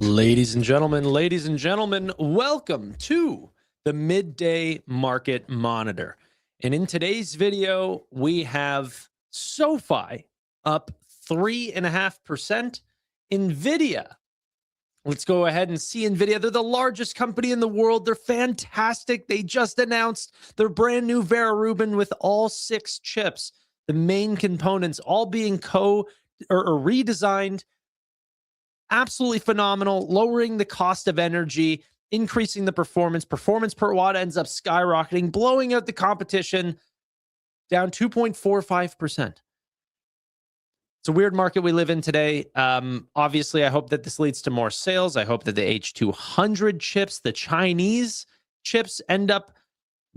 Ladies and gentlemen, welcome to the Midday Market Monitor. And in today's video, we have SoFi up 3.5%. Nvidia. Let's go ahead and see Nvidia. They're the largest company in the world. They're fantastic. They just announced their brand new Vera Rubin with all 6 chips, the main components all being redesigned. Absolutely phenomenal, lowering the cost of energy, increasing the performance. Performance per watt ends up skyrocketing, blowing out the competition, down 2.45%. It's a weird market we live in today. Obviously, I hope that this leads to more sales. I hope that the H200 chips, the Chinese chips, end up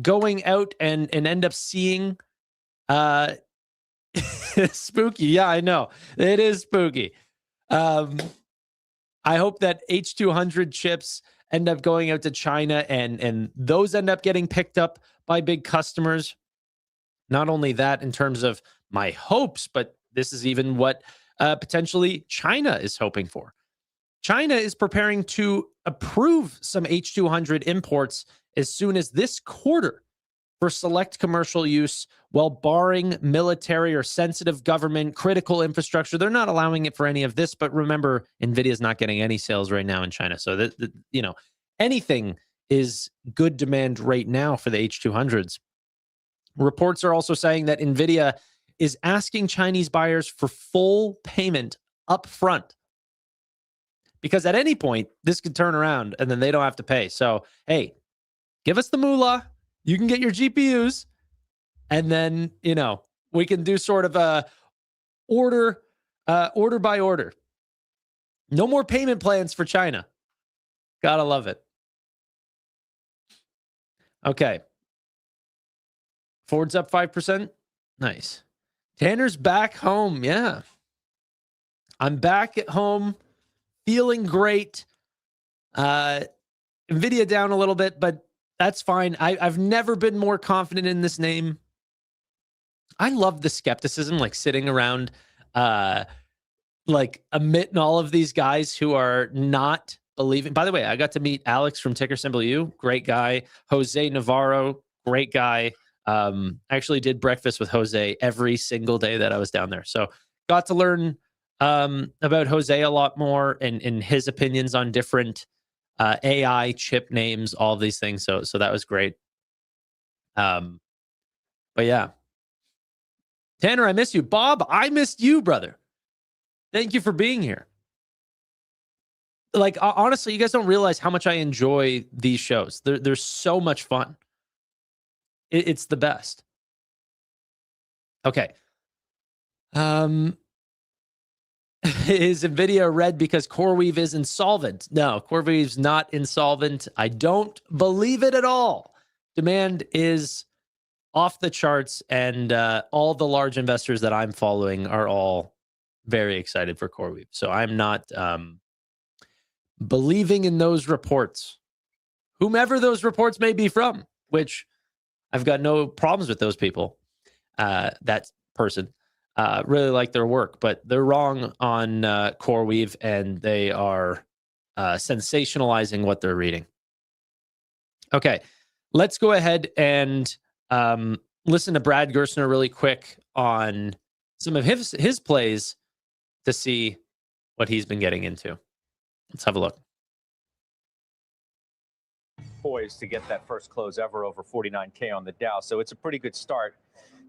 going out and end up seeing spooky. Yeah, I know. It is spooky. I hope that H200 chips end up going out to China and those end up getting picked up by big customers. Not only that, in terms of my hopes, but this is even what potentially China is hoping for. China is preparing to approve some H200 imports as soon as this quarter for select commercial use, while barring military or sensitive government critical infrastructure. They're not allowing it for any of this, but remember, Nvidia is not getting any sales right now in China. So anything is good demand right now for the H200s. Reports are also saying that Nvidia is asking Chinese buyers for full payment up front, because at any point this could turn around and then they don't have to pay. So, hey, give us the moolah. You can get your GPUs, and then, we can do sort of a order by order. No more payment plans for China. Gotta love it. Okay. Ford's up 5%. Nice. Tanner's back home. Yeah. I'm back at home, feeling great. Nvidia down a little bit, but that's fine. I've never been more confident in this name. I love the skepticism, like sitting around, like emitting all of these guys who are not believing. By the way, I got to meet Alex from Ticker Symbol U. Great guy. Jose Navarro, great guy. I actually did breakfast with Jose every single day that I was down there. So got to learn about Jose a lot more and his opinions on different AI chip names, all of these things. So that was great. But yeah. Tanner, I miss you. Bob, I missed you, brother. Thank you for being here. Like, honestly, you guys don't realize how much I enjoy these shows. They're so much fun. It's the best. Okay. Is Nvidia red because CoreWeave is insolvent? No, CoreWeave's not insolvent. I don't believe it at all. Demand is off the charts, and all the large investors that I'm following are all very excited for CoreWeave. So I'm not believing in those reports, whomever those reports may be from, which I've got no problems with those people. That person. Really like their work, but they're wrong on CoreWeave, and they are sensationalizing what they're reading. Okay, let's go ahead and listen to Brad Gerstner really quick on some of his plays to see what he's been getting into. Let's have a look. Poised to get that first close ever over 49K on the Dow, so it's a pretty good start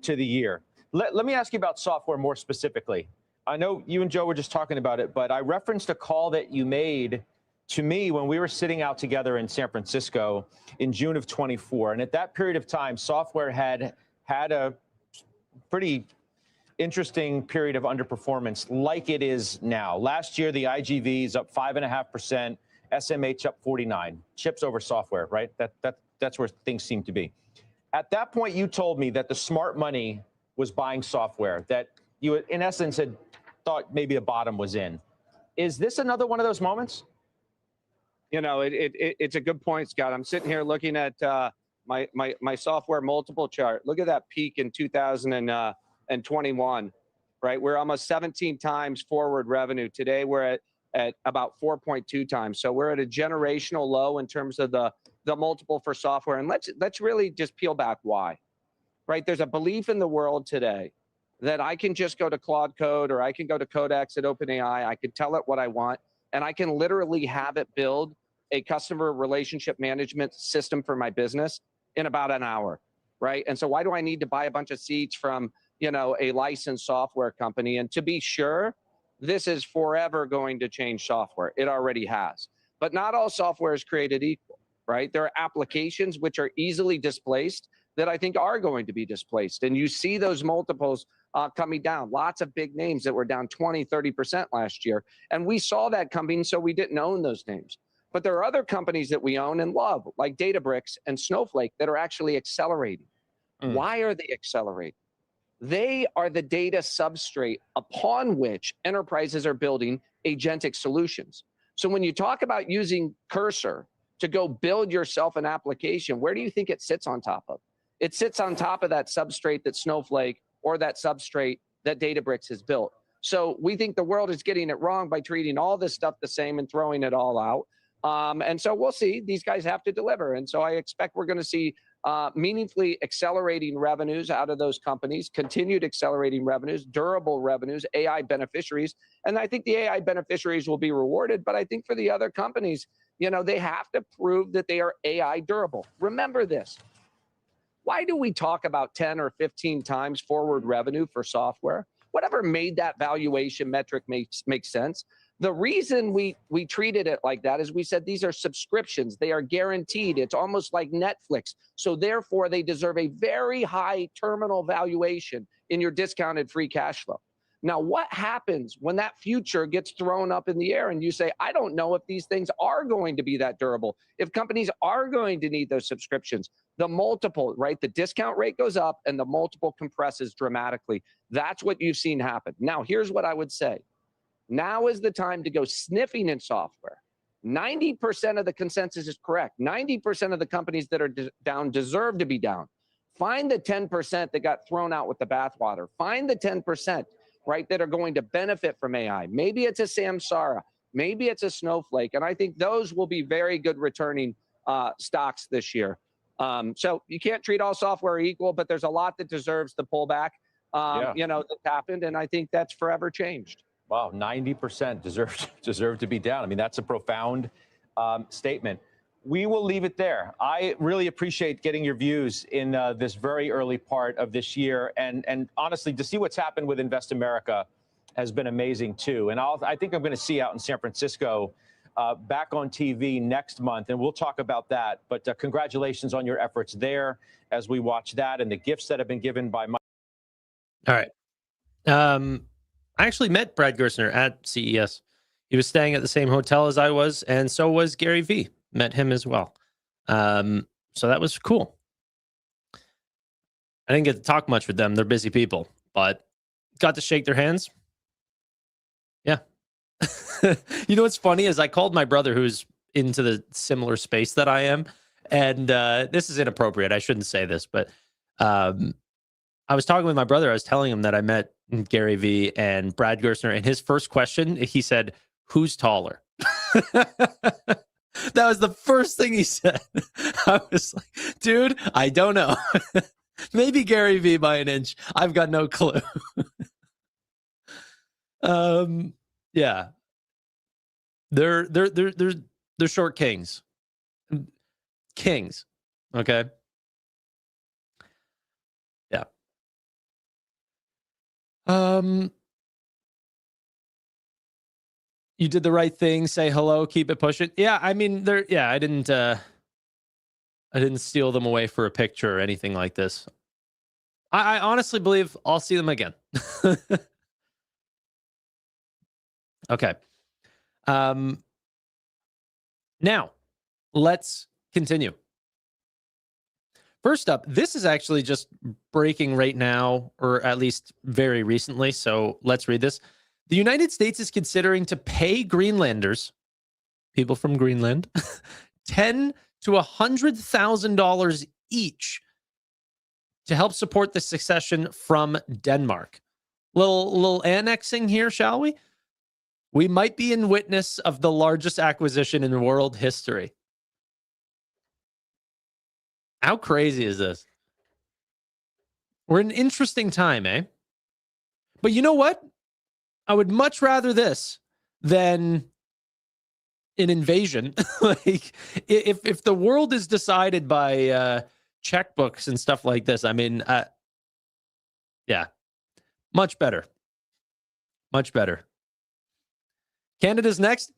to the year. Let me ask you about software more specifically. I know you and Joe were just talking about it, but I referenced a call that you made to me when we were sitting out together in San Francisco in June of 24. And at that period of time, software had a pretty interesting period of underperformance like it is now. Last year, the IGV is up 5.5%, SMH up 49, chips over software, right? That's where things seem to be. At that point, you told me that the smart money was buying software, that you, in essence, had thought maybe a bottom was in. Is this another one of those moments? You know, it's a good point, Scott. I'm sitting here looking at my software multiple chart. Look at that peak in 2021, right? We're almost 17 times forward revenue. Today, we're at at about 4.2 times. So we're at a generational low in terms of the multiple for software. And let's really just peel back why, right? There's a belief in the world today that I can just go to Claude Code or I can go to Codex at OpenAI. I can tell it what I want, and I can literally have it build a customer relationship management system for my business in about an hour, right? And so why do I need to buy a bunch of seats from, a licensed software company? And to be sure, this is forever going to change software. It already has. But not all software is created equal, right? There are applications which are easily displaced that I think are going to be displaced. And you see those multiples coming down. Lots of big names that were down 20, 30% last year. And we saw that coming, so we didn't own those names. But there are other companies that we own and love, like Databricks and Snowflake, that are actually accelerating. Why are they accelerating? They are the data substrate upon which enterprises are building agentic solutions. So when you talk about using Cursor to go build yourself an application, where do you think it sits on top of? It sits on top of that substrate that Snowflake or that substrate that Databricks has built. So we think the world is getting it wrong by treating all this stuff the same and throwing it all out. And so we'll see. These guys have to deliver. And so I expect we're going to see meaningfully accelerating revenues out of those companies, continued accelerating revenues, durable revenues, AI beneficiaries. And I think the AI beneficiaries will be rewarded. But I think for the other companies, they have to prove that they are AI durable. Remember this. Why do we talk about 10 or 15 times forward revenue for software? Whatever made that valuation metric make sense. The reason we treated it like that is we said these are subscriptions. They are guaranteed. It's almost like Netflix. So therefore, they deserve a very high terminal valuation in your discounted free cash flow. Now, what happens when that future gets thrown up in the air and you say, I don't know if these things are going to be that durable, if companies are going to need those subscriptions? The multiple, right? The discount rate goes up and the multiple compresses dramatically. That's what you've seen happen. Now, here's what I would say. Now is the time to go sniffing in software. 90% of the consensus is correct. 90% of the companies that are down deserve to be down. Find the 10% that got thrown out with the bathwater. Find the 10%, right, that are going to benefit from AI. Maybe it's a Samsara. Maybe it's a Snowflake. And I think those will be very good returning stocks this year. So you can't treat all software equal, but there's a lot that deserves the pullback, that's happened. And I think that's forever changed. Wow, 90% deserve to be down. I mean, that's a profound statement. We will leave it there. I really appreciate getting your views in this very early part of this year. And honestly, to see what's happened with Invest America has been amazing, too. And I think I'm going to see out in San Francisco back on TV next month, and we'll talk about that. But congratulations on your efforts there as we watch that and the gifts that have been given by Mike. All right. I actually met Brad Gerstner at CES. He was staying at the same hotel as I was, and so was Gary Vee. Met him as well. So that was cool. I didn't get to talk much with them. They're busy people, but got to shake their hands. Yeah. You know what's funny is I called my brother, who's into the similar space that I am, and this is inappropriate. I shouldn't say this, but I was talking with my brother. I was telling him that I met Gary Vee and Brad Gerstner, and his first question, he said, "Who's taller?" That was the first thing he said. I was like, dude, I don't know. Maybe Gary Vee by an inch. I've got no clue. Yeah. They're short kings. Kings. Okay. Yeah. You did the right thing. Say hello. Keep it pushing. Yeah, I mean, I didn't steal them away for a picture or anything like this. I honestly believe I'll see them again. Okay. Now let's continue. First up, this is actually just breaking right now, or at least very recently. So let's read this. The United States is considering to pay Greenlanders, people from Greenland, $10,000 to $100,000 each to help support the succession from Denmark. Little annexing here, shall we? We might be in witness of the largest acquisition in world history. How crazy is this? We're in an interesting time, eh? But you know what? I would much rather this than an invasion. Like, if the world is decided by checkbooks and stuff like this, I mean, yeah, much better. Much better. Canada's next.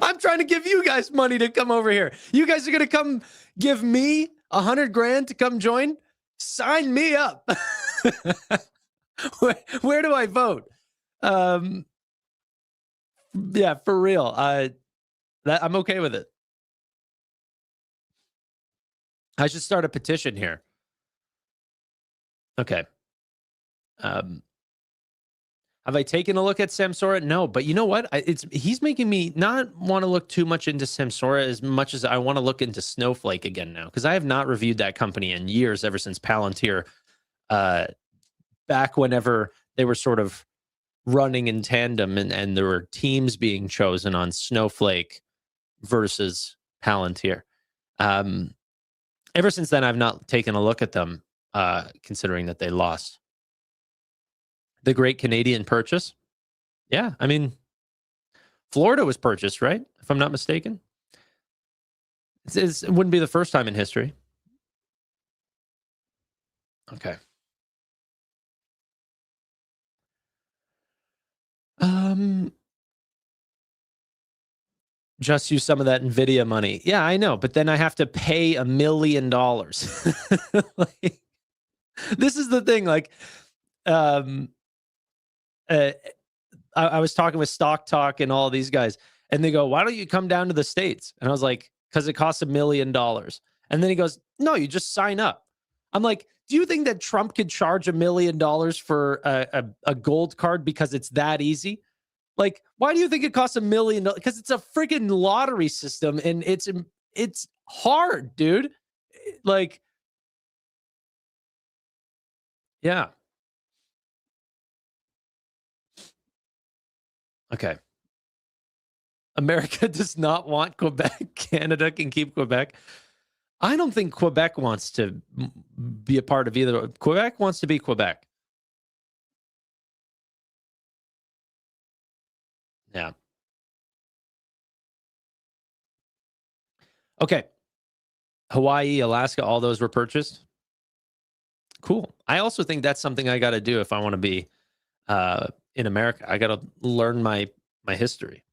I'm trying to give you guys money to come over here. You guys are going to come give me $100,000 to come join? Sign me up. Where do I vote? Yeah, for real. I'm okay with it. I should start a petition here. Okay. Have I taken a look at Samsara? No, but you know what? He's making me not want to look too much into Samsara as much as I want to look into Snowflake again now, because I have not reviewed that company in years, ever since Palantir, back whenever they were sort of running in tandem and there were teams being chosen on Snowflake versus Palantir. Ever since then, I've not taken a look at them, considering that they lost. The Great Canadian Purchase. Yeah, I mean, Florida was purchased, right? If I'm not mistaken. It wouldn't be the first time in history. Okay. Just use some of that Nvidia money. Yeah, I know, but then I have to pay $1 million. Like, this is the thing. Like, I was talking with Stock Talk and all these guys, and they go, "Why don't you come down to the States?" And I was like, "Because it costs $1 million." And then he goes, "No, you just sign up." I'm like, "Do you think that Trump could charge $1 million for a gold card because it's that easy? Like, why do you think it costs $1 million? Because it's a freaking lottery system, and it's hard, dude. Like, yeah." Okay. America does not want Quebec. Canada can keep Quebec. I don't think Quebec wants to be a part of either. Quebec wants to be Quebec. Yeah. Okay. Hawaii, Alaska, all those were purchased. Cool. I also think that's something I got to do if I want to be in America. I got to learn my history.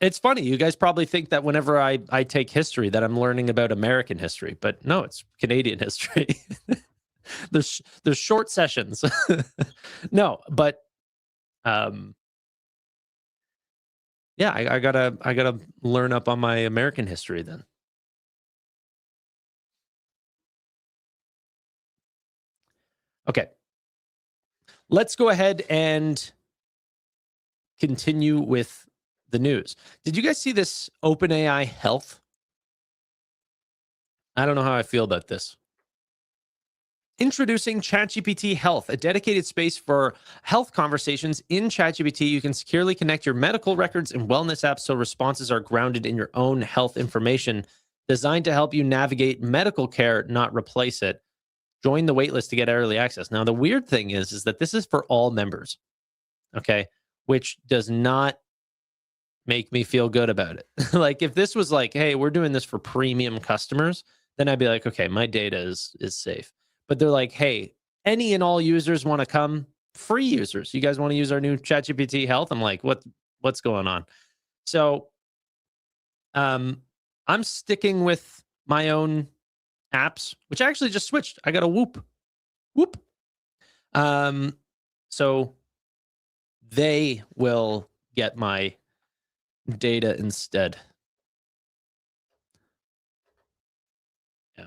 It's funny. You guys probably think that whenever I take history that I'm learning about American history, but no, it's Canadian history. there's short sessions. No, but yeah, I gotta learn up on my American history then. Okay. Let's go ahead and continue with the news. Did you guys see this OpenAI health? I don't know how I feel about this. Introducing ChatGPT Health, a dedicated space for health conversations in ChatGPT. You can securely connect your medical records and wellness apps so responses are grounded in your own health information, designed to help you navigate medical care, not replace it. Join the waitlist to get early access. Now, the weird thing is that this is for all members, okay, which does not make me feel good about it. Like, if this was like, hey, we're doing this for premium customers, then I'd be like, okay, my data is safe. But they're like, hey, any and all users want to come, free users. You guys want to use our new ChatGPT Health? I'm like, what's going on? So I'm sticking with my own apps, which I actually just switched. I got a Whoop. So they will get my data instead. Yeah.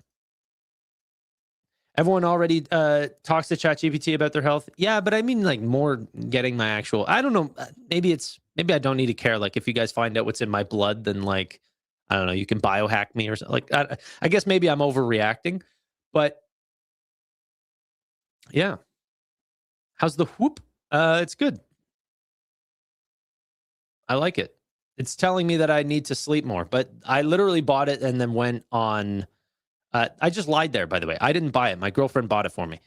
Everyone already talks to ChatGPT about their health. Yeah, but I mean, like, more getting my actual, I don't know, maybe I don't need to care. Like, if you guys find out what's in my blood, then, like, I don't know, you can biohack me or something. Like, I guess maybe I'm overreacting, but yeah. How's the Whoop? It's good. I like it. It's telling me that I need to sleep more, but I literally bought it and then went on. I just lied there, by the way. I didn't buy it. My girlfriend bought it for me.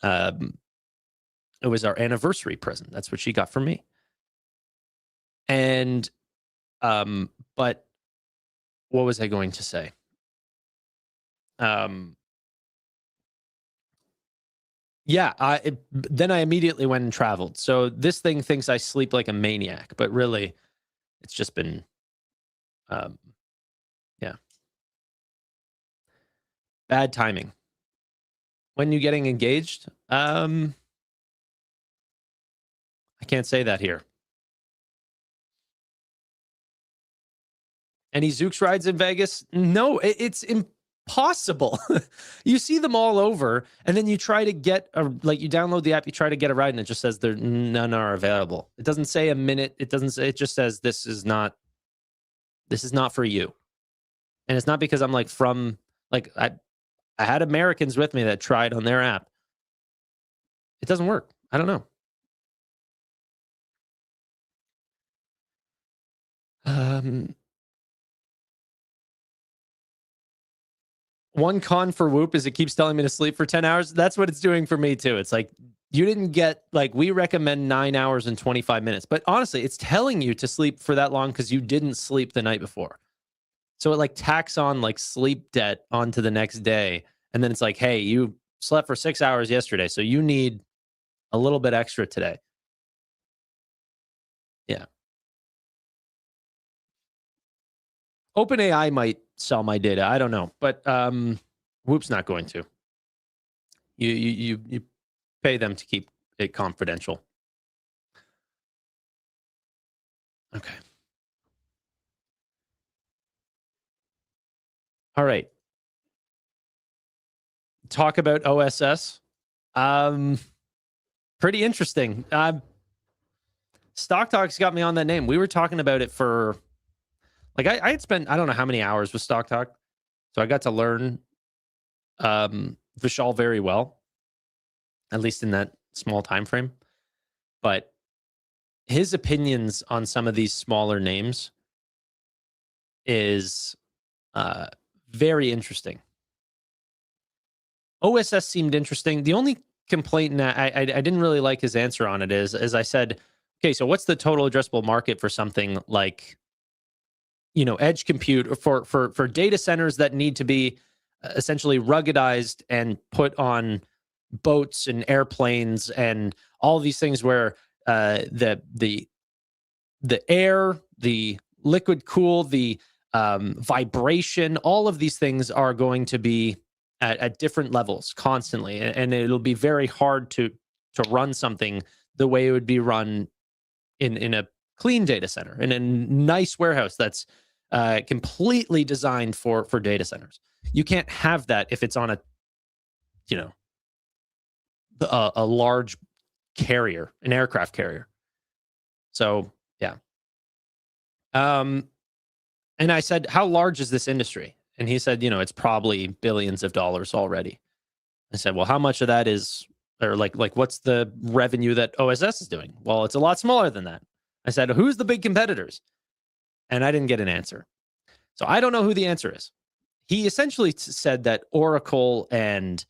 It was our anniversary present. That's what she got for me. And, but what was I going to say? Yeah, then I immediately went and traveled. So this thing thinks I sleep like a maniac, but really, it's just been, yeah, bad timing. When you getting engaged? I can't say that here. Any Zooks rides in Vegas? No, it's impossible. You see them all over, and then you try to get like you download the app, you try to get a ride, and it just says none are available. It doesn't say a minute. It doesn't say. It just says this is not for you. And it's not because I'm like I had Americans with me that tried on their app. It doesn't work. I don't know. One con for Whoop is it keeps telling me to sleep for 10 hours. That's what it's doing for me too. It's like, you didn't get, like, we recommend 9 hours and 25 minutes. But honestly, it's telling you to sleep for that long because you didn't sleep the night before. So it like tacks on like sleep debt onto the next day. And then it's like, hey, you slept for 6 hours yesterday, so you need a little bit extra today. Yeah. OpenAI might sell my data. I don't know, but Whoop's not going to. You pay them to keep it confidential. Okay. All right. Talk about OSS. Pretty interesting. Stock Talk's got me on that name. We were talking about it for, like, I had spent, I don't know how many hours with Stock Talk. So I got to learn Vishal very well, at least in that small time frame. But his opinions on some of these smaller names is very interesting. OSS seemed interesting. The only complaint, and I didn't really like his answer on it, is, as I said, okay, so what's the total addressable market for something like, you know, edge compute for data centers that need to be essentially ruggedized and put on boats and airplanes and all these things where the air, the liquid cool, the vibration, all of these things are going to be at different levels constantly, and it'll be very hard to run something the way it would be run in a clean data center, in a nice warehouse that's completely designed for data centers. You can't have that if it's on a, you know, a large carrier, an aircraft carrier. So yeah. And I said, how large is this industry? And he said, you know, it's probably billions of dollars already. I said, well, how much of that is, or like what's the revenue that OSS is doing? Well, it's a lot smaller than that. I said, who's the big competitors? And I didn't get an answer. So I don't know who the answer is. He essentially said that Oracle and,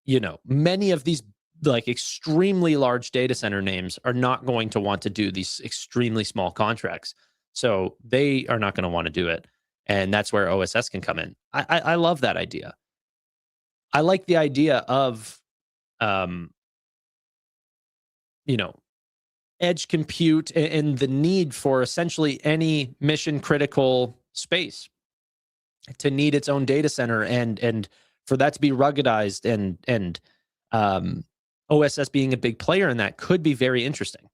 you know, many of these like extremely large data center names are not going to want to do these extremely small contracts. So they are not going to want to do it. And that's where OSS can come in. I love that idea. I like the idea of, you know, edge compute and the need for essentially any mission critical space to need its own data center and for that to be ruggedized and OSS being a big player in that could be very interesting.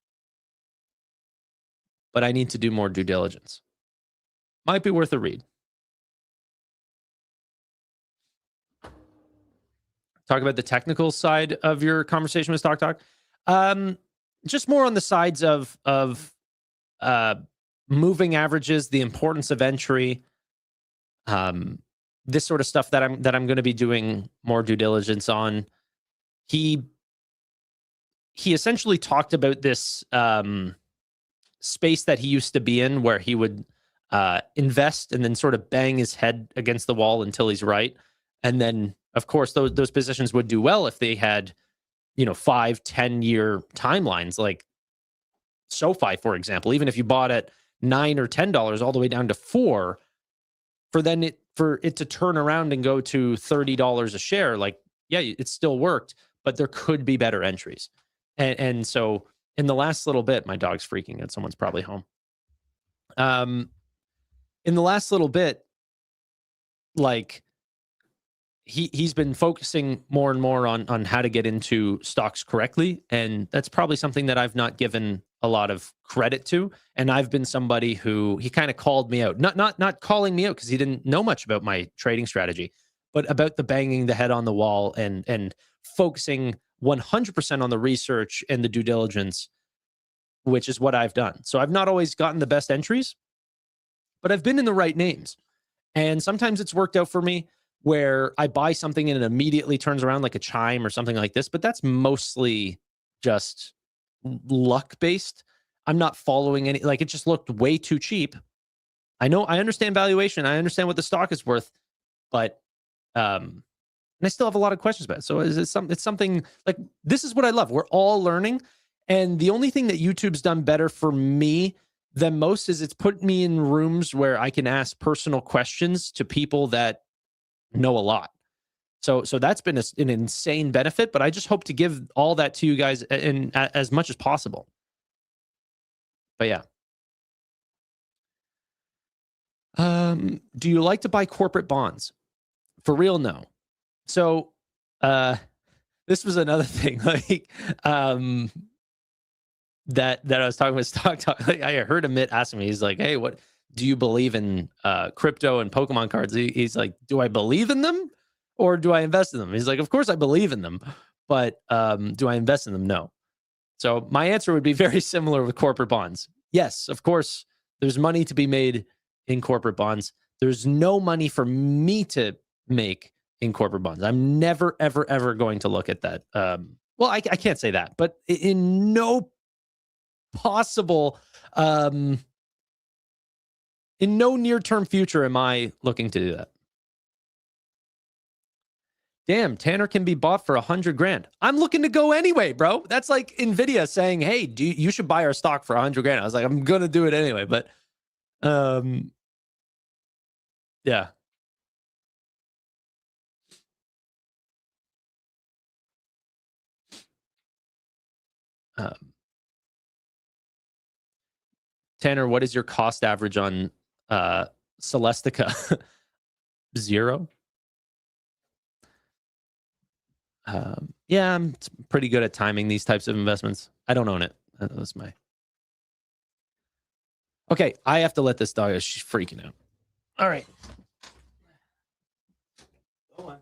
But I need to do more due diligence. Might be worth a read. Talk about the technical side of your conversation with Stock Talk. Just more on the sides of moving averages, the importance of entry, this sort of stuff that I'm going to be doing more due diligence on. He essentially talked about this space that he used to be in, where he would invest and then sort of bang his head against the wall until he's right. And then, of course, those positions would do well if they had, 5-10 year timelines, like SoFi, for example. Even if you bought at $9 or $10 all the way down to $4, for it to turn around and go to $30 a share, like, yeah, it still worked, but there could be better entries. And so in the last little bit, my dog's freaking out. Someone's probably home. In the last little bit, like, he's been focusing more and more on how to get into stocks correctly. And that's probably something that I've not given a lot of credit to. And I've been somebody who he kind of called me out, not calling me out because he didn't know much about my trading strategy, but about the banging the head on the wall and focusing 100% on the research and the due diligence, which is what I've done. So I've not always gotten the best entries, but I've been in the right names. And sometimes it's worked out for me where I buy something and it immediately turns around, like a Chime or something like this, but that's mostly just luck based. I'm not following any, like, it just looked way too cheap. I understand valuation. I understand what the stock is worth, but and I still have a lot of questions about it. So it's something like, this is what I love. We're all learning. And the only thing that YouTube's done better for me than most is it's put me in rooms where I can ask personal questions to people that know a lot. So that's been an insane benefit, but I just hope to give all that to you guys in as much as possible. But yeah. Do you like to buy corporate bonds? For real, no. So this was another thing, like that I was talking with Stock Talk. Like, I heard Amit asking me, he's like, hey, what do you believe in crypto and Pokemon cards? He's like, do I believe in them or do I invest in them? He's like, of course I believe in them, but do I invest in them? No. So my answer would be very similar with corporate bonds. Yes, of course, there's money to be made in corporate bonds. There's no money for me to make in corporate bonds. I'm never, ever, ever going to look at that. Well, I can't say that, but in no possible, in no near-term future am I looking to do that. Damn, Tanner can be bought for $100,000. I'm looking to go anyway, bro. That's like Nvidia saying, hey, you should buy our stock for $100,000. I was like, I'm going to do it anyway. But yeah. Tanner, what is your cost average on Celestica? 0. Yeah, I'm pretty good at timing these types of investments. I don't own it. That's my. Okay, I have to let this dog go. She's freaking out. All right. Go on.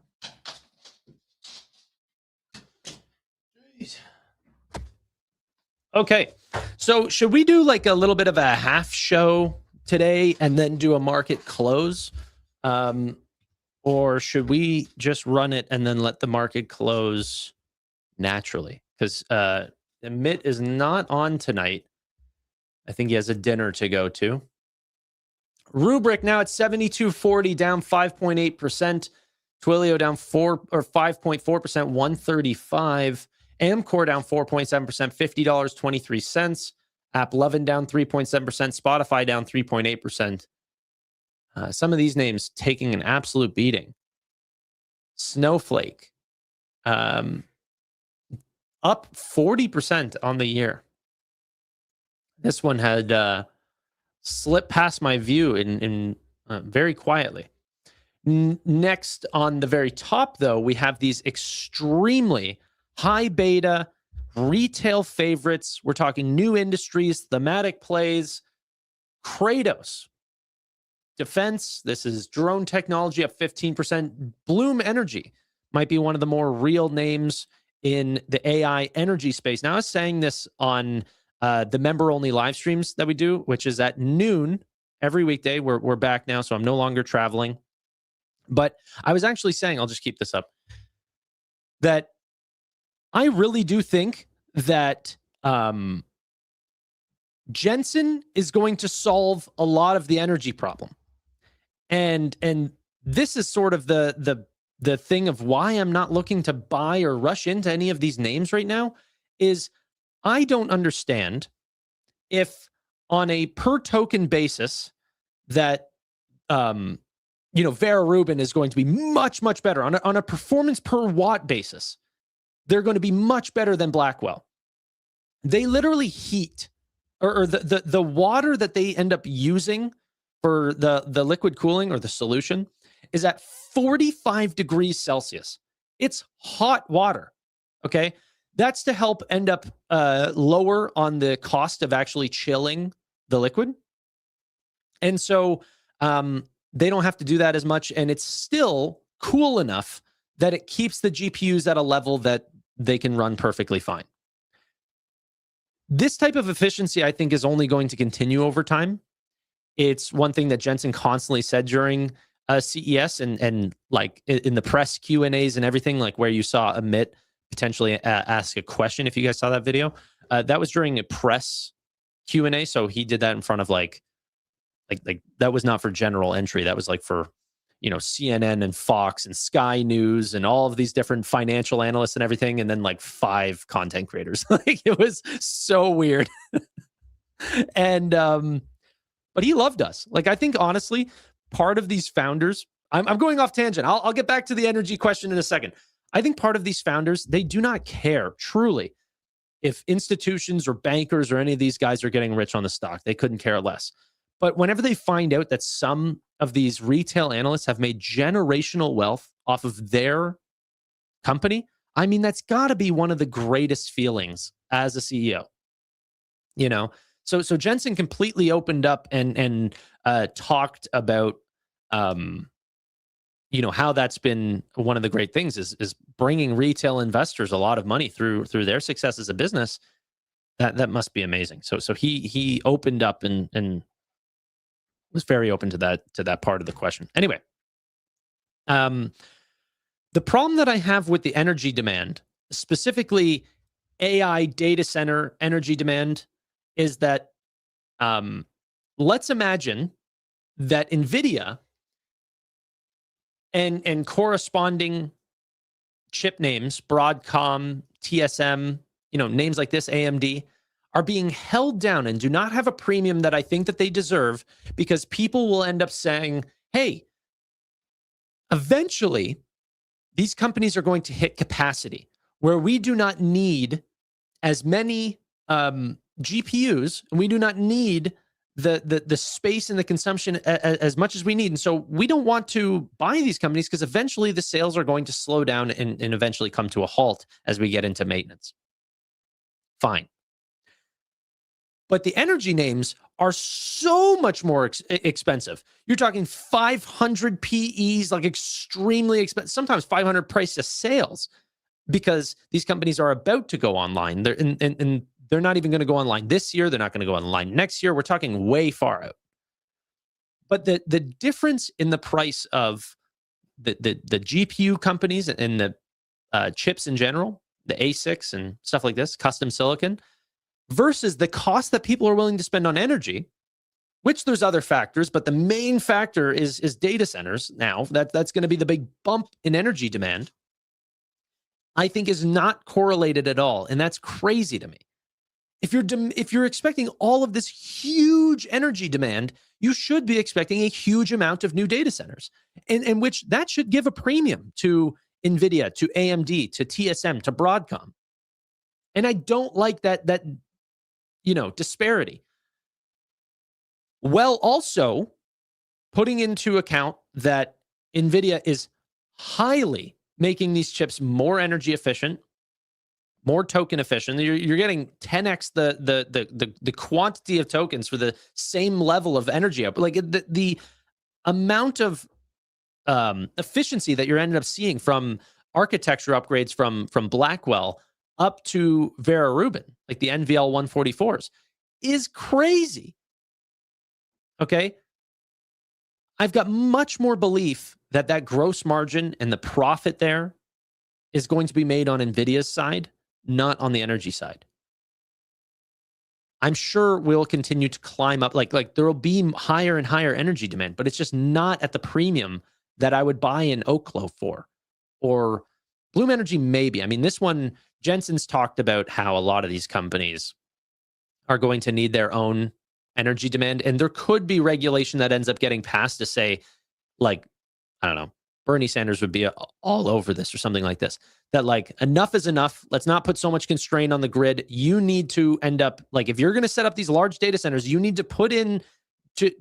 Jeez. Okay, so should we do like a little bit of a half show today and then do a market close? Or should we just run it and then let the market close naturally? Because Amit is not on tonight. I think he has a dinner to go to. Rubric now at 72.40, down 5.8%. Twilio down 5.4%, 135. Amcor down 4.7%, $50.23. AppLovin down 3.7%. Spotify down 3.8%. Some of these names taking an absolute beating. Snowflake, up 40% on the year. This one had slipped past my view in very quietly. Next, on the very top, though, we have these extremely high beta retail favorites. We're talking new industries, thematic plays. Kratos. Defense, this is drone technology up 15%. Bloom Energy might be one of the more real names in the AI energy space. Now, I was saying this on the member-only live streams that we do, which is at noon every weekday. We're back now, so I'm no longer traveling. But I was actually saying, I'll just keep this up, that I really do think that Jensen is going to solve a lot of the energy problem. And this is sort of the thing of why I'm not looking to buy or rush into any of these names right now is I don't understand if on a per token basis that Vera Rubin is going to be much, much better on a performance per watt basis. They're going to be much better than Blackwell. They literally heat or the water that they end up using for the liquid cooling or the solution is at 45 degrees Celsius. It's hot water. Okay. That's to help end up lower on the cost of actually chilling the liquid. And so they don't have to do that as much. And it's still cool enough that it keeps the GPUs at a level that they can run perfectly fine. This type of efficiency, I think, is only going to continue over time. It's one thing that Jensen constantly said during CES and like in the press Q&As and everything, like where you saw Amit potentially ask a question. If you guys saw that video, that was during a press Q&A. So he did that in front of like that was not for general entry. That was like for, CNN and Fox and Sky News and all of these different financial analysts and everything. And then like 5 content creators. Like it was so weird. And, but he loved us. Like, I think honestly, part of these founders, I'm going off tangent. I'll get back to the energy question in a second. I think part of these founders, they do not care truly if institutions or bankers or any of these guys are getting rich on the stock. They couldn't care less. But whenever they find out that some of these retail analysts have made generational wealth off of their company, I mean, that's got to be one of the greatest feelings as a CEO. So Jensen completely opened up and talked about how that's been one of the great things is bringing retail investors a lot of money through their success as a business. That must be amazing. So he opened up and was very open to that part of the question. Anyway, the problem that I have with the energy demand, specifically AI data center energy demand, is that let's imagine that Nvidia and corresponding chip names, Broadcom, TSM, names like this, AMD, are being held down and do not have a premium that I think that they deserve, because people will end up saying, hey, eventually these companies are going to hit capacity where we do not need as many GPUs, and we do not need the space and the consumption as much as we need. And so we don't want to buy these companies because eventually the sales are going to slow down and eventually come to a halt as we get into maintenance. Fine. But the energy names are so much more expensive. You're talking 500 PEs, like extremely expensive, sometimes 500 price to sales, because these companies are about to go online. They're not even going to go online this year. They're not going to go online next year. We're talking way far out. But the difference in the price of the GPU companies and the chips in general, the ASICs and stuff like this, custom silicon, versus the cost that people are willing to spend on energy, which there's other factors, but the main factor is data centers. Now that's going to be the big bump in energy demand, I think is not correlated at all. And that's crazy to me. If you're expecting all of this huge energy demand, you should be expecting a huge amount of new data centers, in which that should give a premium to Nvidia, to AMD, to TSM, to Broadcom. And I don't like that disparity. Well, also putting into account that Nvidia is highly making these chips more energy efficient, more token efficient. You're getting 10x the quantity of tokens for the same level of energy output. Like the amount of efficiency that you're ended up seeing from architecture upgrades from Blackwell up to Vera Rubin, like the NVL 144s, is crazy. Okay? I've got much more belief that gross margin and the profit there is going to be made on NVIDIA's side, not on the energy side. I'm sure will continue to climb up. Like there will be higher and higher energy demand, but it's just not at the premium that I would buy an Oklo for. Or Bloom Energy, maybe. I mean, this one, Jensen's talked about how a lot of these companies are going to need their own energy demand. And there could be regulation that ends up getting passed to say, like, I don't know, Bernie Sanders would be all over this or something like this. That like enough is enough. Let's not put so much constraint on the grid. You need to end up like if you're going to set up these large data centers, you need to put in to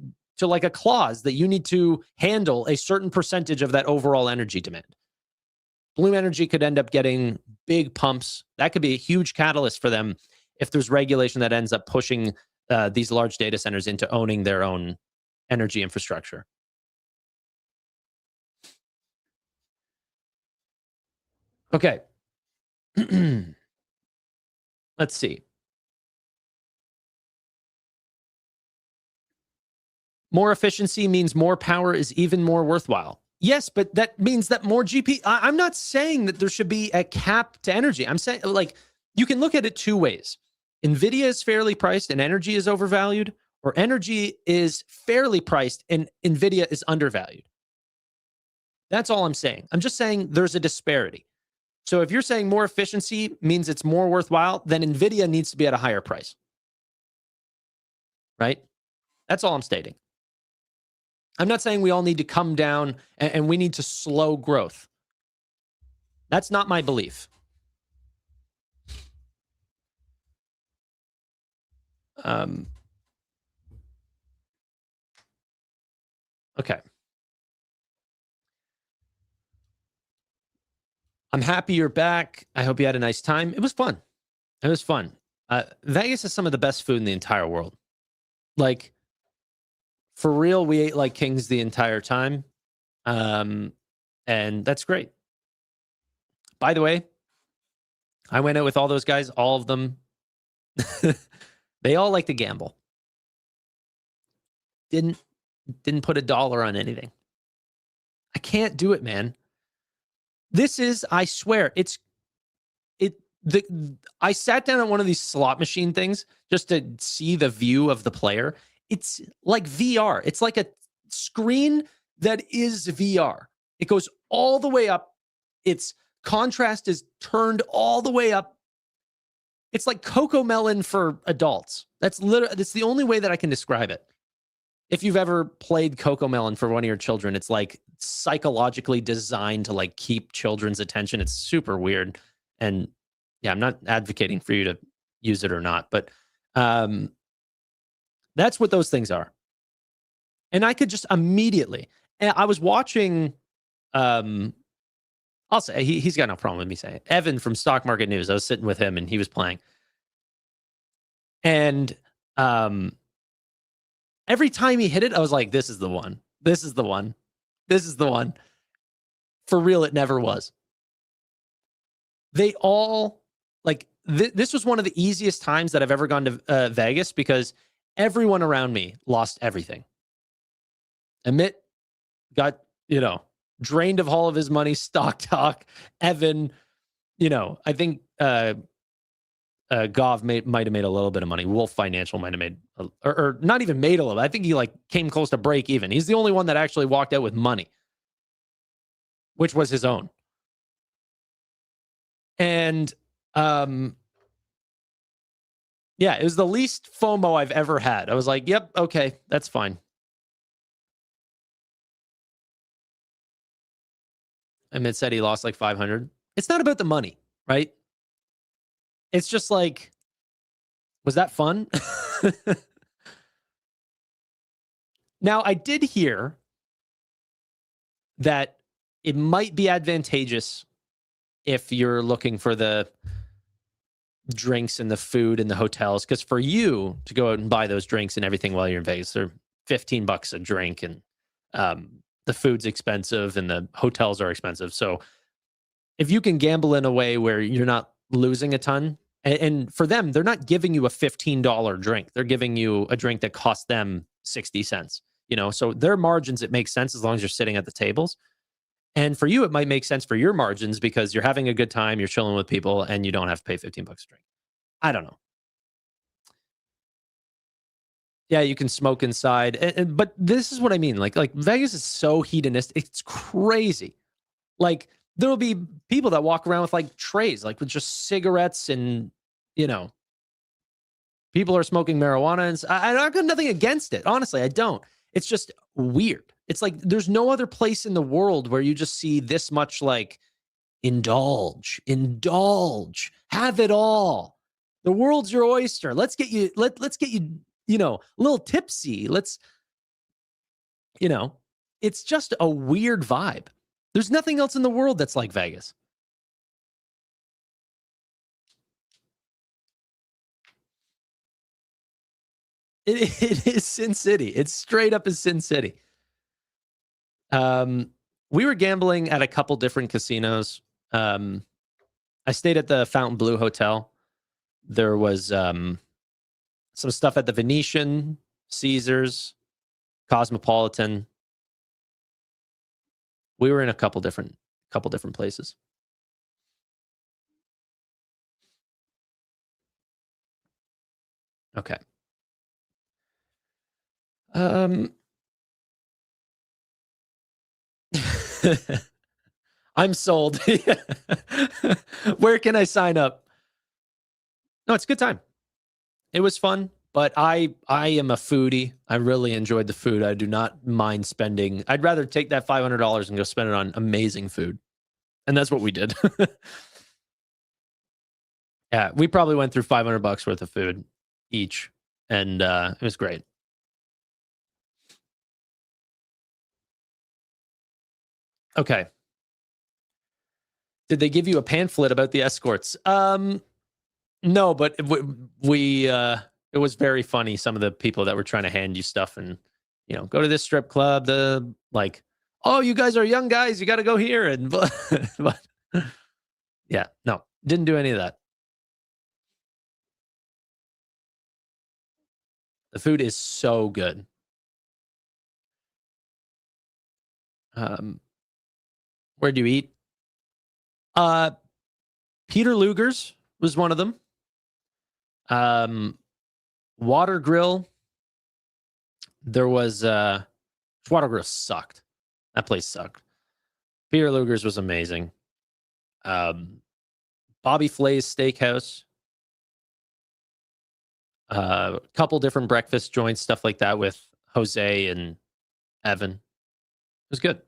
like a clause that you need to handle a certain percentage of that overall energy demand. Bloom Energy could end up getting big pumps. That could be a huge catalyst for them if there's regulation that ends up pushing these large data centers into owning their own energy infrastructure. Okay. Let's see. More efficiency means more power is even more worthwhile. Yes, but that means that more GP. I'm not saying that there should be a cap to energy. I'm saying like you can look at it two ways. Nvidia is fairly priced and energy is overvalued, or energy is fairly priced and Nvidia is undervalued. That's all I'm saying. I'm just saying there's a disparity. So if you're saying more efficiency means it's more worthwhile, then Nvidia needs to be at a higher price. Right? That's all I'm stating. I'm not saying we all need to come down and we need to slow growth. That's not my belief. Okay. I'm happy you're back. I hope you had a nice time. It was fun. It was fun. Vegas has some of the best food in the entire world. Like, for real, we ate like kings the entire time. And that's great. By the way, I went out with all those guys, all of them. They all like to gamble. Didn't put $1 on anything. I can't do it, man. This is, I swear, I sat down at one of these slot machine things just to see the view of the player. It's like VR. It's like a screen that is VR. It goes all the way up. Its contrast is turned all the way up. It's like Coco Melon for adults. That's the only way that I can describe it. If you've ever played Coco Melon for one of your children, it's like psychologically designed to like keep children's attention. It's super weird. And yeah, I'm not advocating for you to use it or not, but that's what those things are. And I could just immediately, and I was watching, I'll say, he's got no problem with me saying it. Evan from Stock Market News. I was sitting with him and he was playing. And every time he hit it, I was like, this is the one. This is the one. This is the one. For real, it never was. They all, like, this was one of the easiest times that I've ever gone to Vegas because everyone around me lost everything. Amit got, drained of all of his money, stock talk. Evan, I think Gov might have made a little bit of money. Wolf Financial might have made, or not even made a little. I think he like came close to break even. He's the only one that actually walked out with money, which was his own. And yeah, it was the least FOMO I've ever had. I was like, yep, okay, that's fine. Amit said he lost like 500. It's not about the money, right? It's just like, was that fun? Now, I did hear that it might be advantageous if you're looking for the drinks and the food and the hotels, because for you to go out and buy those drinks and everything while you're in Vegas, they're $15 a drink, and the food's expensive and the hotels are expensive. So if you can gamble in a way where you're not losing a ton, and for them, they're not giving you a $15 drink. They're giving you a drink that costs them 60 cents, so their margins, it makes sense as long as you're sitting at the tables. And for you, it might make sense for your margins because you're having a good time, you're chilling with people, and you don't have to pay $15 a drink. I don't know. Yeah, you can smoke inside. But this is what I mean. Like Vegas is so hedonistic. It's crazy. Like there'll be people that walk around with like trays, like with just cigarettes and, you know, people are smoking marijuana. And I've got nothing against it. Honestly, I don't. It's just weird. It's like there's no other place in the world where you just see this much like indulge, have it all. The world's your oyster. Let's get you, let's get you, you know, a little tipsy. Let's, you know, it's just a weird vibe. There's nothing else in the world that's like Vegas. It is Sin City. It's straight up as Sin City. We were gambling at a couple different casinos. I stayed at the Fontainebleau Hotel. There was some stuff at the Venetian, Caesars, Cosmopolitan. We were in a couple different places. Okay. I'm sold. Where can I sign up? No, it's a good time. It was fun, but I am a foodie. I really enjoyed the food. I do not mind spending. I'd rather take that $500 and go spend it on amazing food. And that's what we did. Yeah, we probably went through $500 worth of food each, and it was great. Okay. Did they give you a pamphlet about the escorts? No, but we it was very funny. Some of the people that were trying to hand you stuff and, you know, go to this strip club, oh, you guys are young guys, you got to go here. And but yeah, no, didn't do any of that. The food is so good. Where'd you eat? Peter Luger's was one of them. Water Grill. There was Water Grill sucked. That place sucked. Peter Luger's was amazing. Bobby Flay's Steakhouse. A couple different breakfast joints, stuff like that with Jose and Evan. It was good.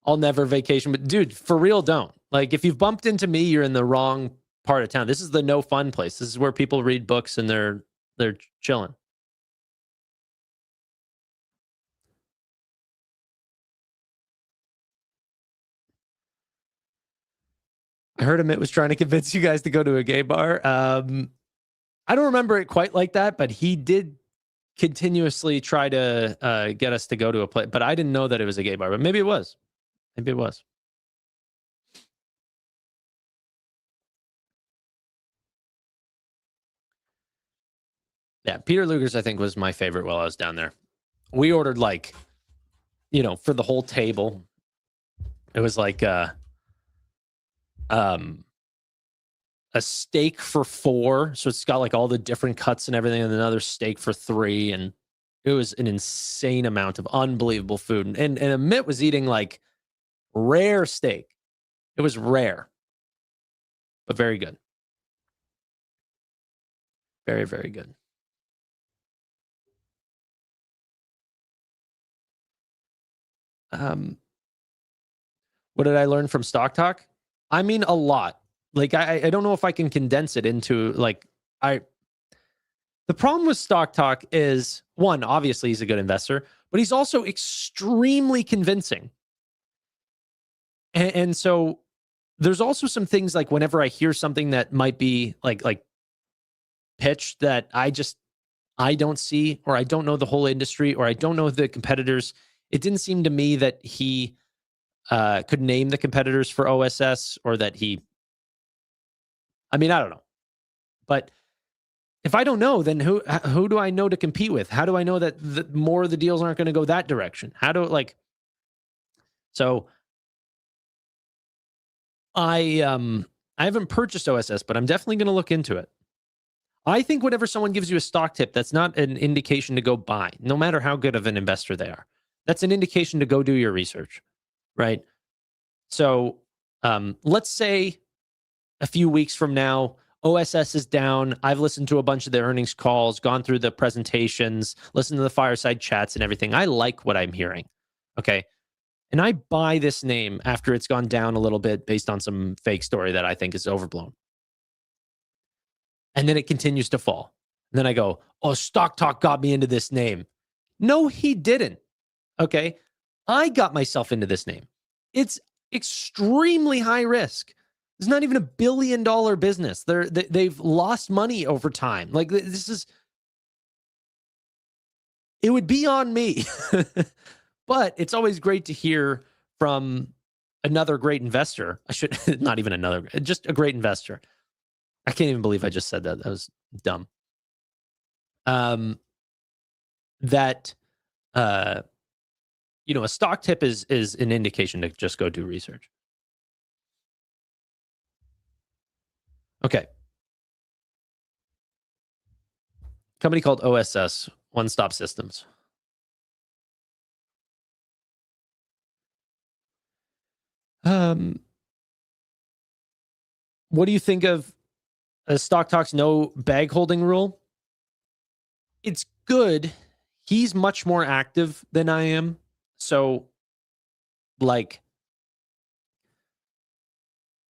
I'll never vacation, but dude, for real, don't. Like, if you've bumped into me, you're in the wrong part of town. This is the no fun place. This is where people read books and they're chilling. I heard Amit was trying to convince you guys to go to a gay bar. I don't remember it quite like that, but he did continuously try to get us to go to a place. But I didn't know that it was a gay bar. But maybe it was. Maybe it was. Yeah, Peter Luger's, I think, was my favorite while I was down there. We ordered like, you know, for the whole table. It was like a steak for $4. So it's got like all the different cuts and everything, and another steak for $3. And it was an insane amount of unbelievable food. And Amit was eating like rare steak. It was rare, but very good. Very, very good. What did I learn from Stock Talk? I mean, a lot. Like, I don't know if I can condense it into like, the problem with Stock Talk is, one, obviously he's a good investor, but he's also extremely convincing. And so there's also some things like whenever I hear something that might be like pitched that I don't see, or I don't know the whole industry, or I don't know the competitors. It didn't seem to me that he could name the competitors for OSS, or that I don't know. But if I don't know, then who do I know to compete with? How do I know that more of the deals aren't going to go that direction? So I haven't purchased OSS, but I'm definitely going to look into it. I think whenever someone gives you a stock tip, that's not an indication to go buy, no matter how good of an investor they are. That's an indication to go do your research, right? So let's say a few weeks from now, OSS is down. I've listened to a bunch of the earnings calls, gone through the presentations, listened to the fireside chats and everything. I like what I'm hearing. Okay. And I buy this name after it's gone down a little bit based on some fake story that I think is overblown. And then it continues to fall. And then I go, oh, Stock Talk got me into this name. No, he didn't. Okay. I got myself into this name. It's extremely high risk. It's not even $1 billion business. They've lost money over time. Like this is, it would be on me. But it's always great to hear from another great investor. I should, not even another, just a great investor. I can't even believe I just said that. That was dumb. That, you know, a stock tip is an indication to just go do research. Okay. Company called OSS, One Stop Systems. What do you think of Stock Talk's no bag holding rule? It's good. He's much more active than I am. So, like,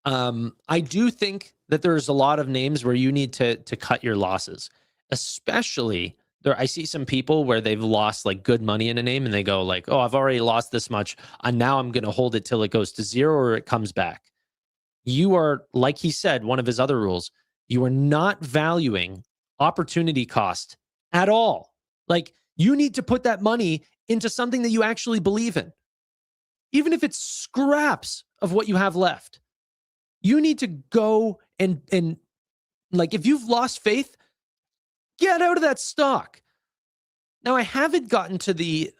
I do think that there's a lot of names where you need to cut your losses, especially there. I see some people where they've lost like good money in a name and they go like, oh, I've already lost this much. And now I'm going to hold it till it goes to zero or it comes back. You are, like he said, one of his other rules, you are not valuing opportunity cost at all. Like you need to put that money into something that you actually believe in. Even if it's scraps of what you have left, you need to go and like, if you've lost faith, get out of that stock. Now, I haven't gotten to the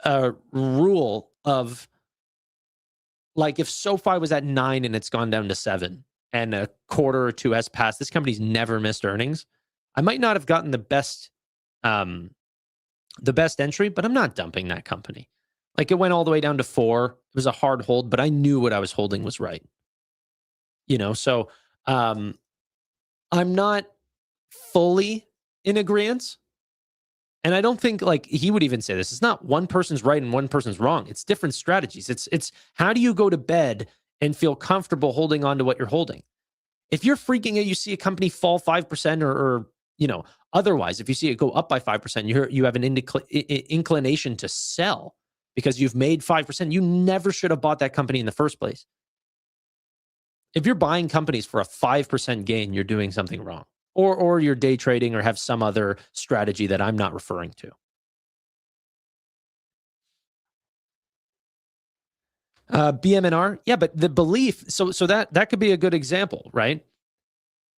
rule of like, if SoFi was at 9 and it's gone down to 7 and a quarter or two has passed, this company's never missed earnings. I might not have gotten the best entry, but I'm not dumping that company. Like it went all the way down to 4. It was a hard hold, but I knew what I was holding was right. You know, so I'm not fully in agreement. And I don't think like he would even say this. It's not one person's right and one person's wrong. It's different strategies. It's how do you go to bed and feel comfortable holding on to what you're holding? If you're freaking out, you see a company fall 5% or you know, otherwise, if you see it go up by 5%, you have an inclination to sell because you've made 5%. You never should have bought that company in the first place. If you're buying companies for a 5% gain, you're doing something wrong. Or you're day trading or have some other strategy that I'm not referring to. BMNR, yeah, but the belief, so that could be a good example, right?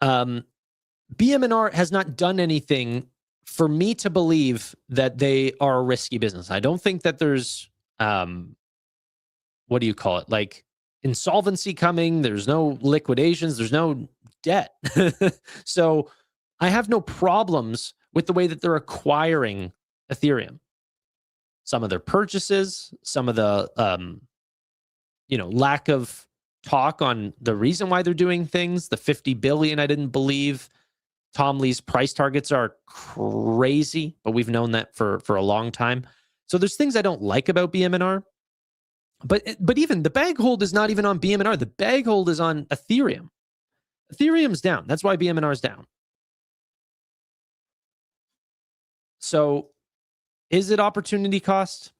BMNR has not done anything for me to believe that they are a risky business. I don't think that there's, what do you call it? Like insolvency coming. There's no liquidations. There's no debt. So I have no problems with the way that they're acquiring Ethereum. Some of their purchases, some of the, you know, lack of talk on the reason why they're doing things. The 50 billion, I didn't believe. Tom Lee's price targets are crazy, but we've known that for a long time. So there's things I don't like about BMNR. But even the bag hold is not even on BMNR. The bag hold is on Ethereum. Ethereum's down. That's why BMNR is down. So is it opportunity cost?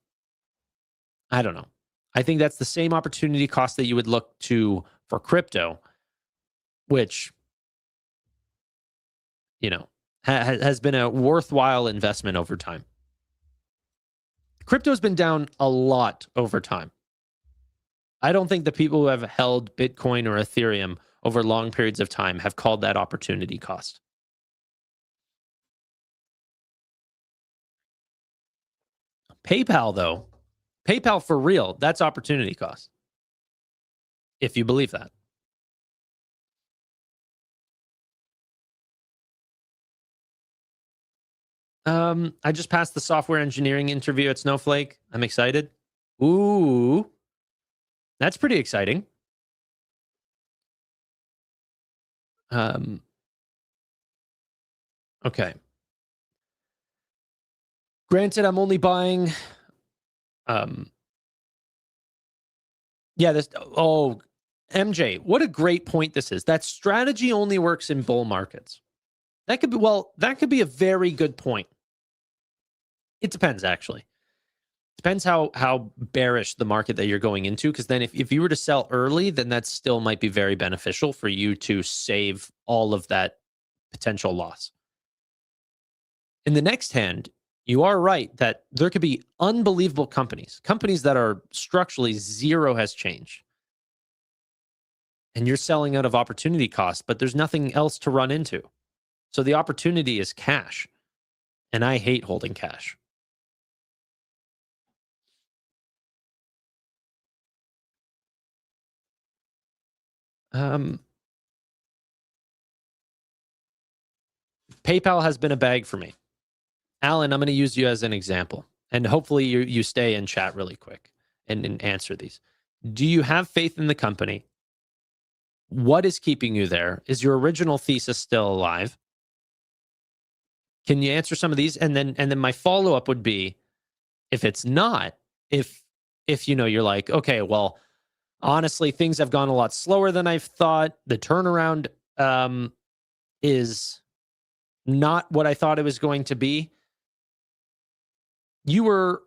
I don't know. I think that's the same opportunity cost that you would look to for crypto, which, you know, has been a worthwhile investment over time. Crypto's been down a lot over time. I don't think the people who have held Bitcoin or Ethereum over long periods of time have called that opportunity cost. PayPal, though, PayPal for real, that's opportunity cost. If you believe that. I just passed the software engineering interview at Snowflake. I'm excited. Ooh, that's pretty exciting. Okay. Granted, I'm only buying. Yeah, this. Oh, MJ, what a great point this is. That strategy only works in bull markets. That could be, well, that could be a very good point. It depends, actually. Depends how bearish the market that you're going into, because then if you were to sell early, then that still might be very beneficial for you to save all of that potential loss. In the next hand, you are right that there could be unbelievable companies that are structurally zero has changed. And you're selling out of opportunity cost, but there's nothing else to run into. So the opportunity is cash. And I hate holding cash. PayPal has been a bag for me. Alan, I'm going to use you as an example. And hopefully you stay in chat really quick and answer these. Do you have faith in the company? What is keeping you there? Is your original thesis still alive? Can you answer some of these? And then my follow-up would be, if it's not, if you're like, okay, well, honestly, things have gone a lot slower than I've thought. The turnaround is not what I thought it was going to be. I'm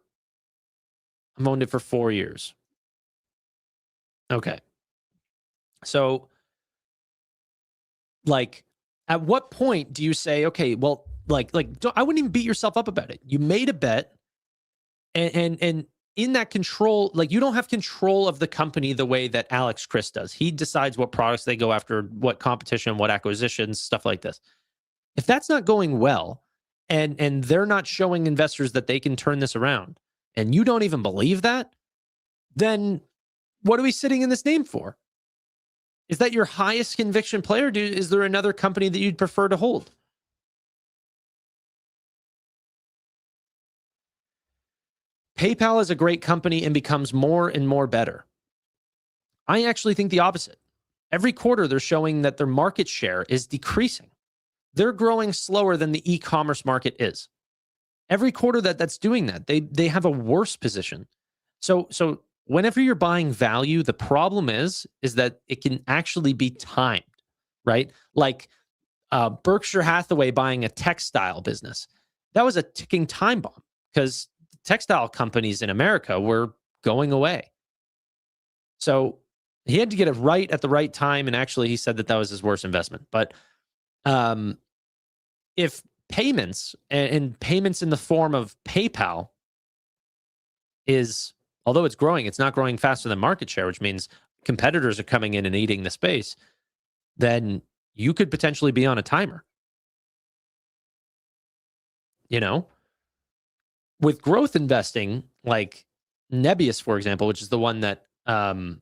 owned it for 4 years. Okay. So, like, at what point do you say, okay, well, I wouldn't even beat yourself up about it. You made a bet, and in that control, like, you don't have control of the company the way that Alex Chris does. He decides what products they go after, what competition, what acquisitions, stuff like this. If that's not going well, and they're not showing investors that they can turn this around, and you don't even believe that, then what are we sitting in this name for? Is that your highest conviction player? Is there another company that you'd prefer to hold? PayPal is a great company and becomes more and more better. I actually think the opposite. Every quarter, they're showing that their market share is decreasing. They're growing slower than the e-commerce market is. Every quarter that's doing that, they have a worse position. So whenever you're buying value, the problem is that it can actually be timed, right? Like Berkshire Hathaway buying a textile business. That was a ticking time bomb because textile companies in America were going away. So he had to get it right at the right time. And actually, he said that was his worst investment. But if payments and payments in the form of PayPal is, although it's growing, it's not growing faster than market share, which means competitors are coming in and eating the space, then you could potentially be on a timer. With growth investing, like Nebius, for example, which is the one that I've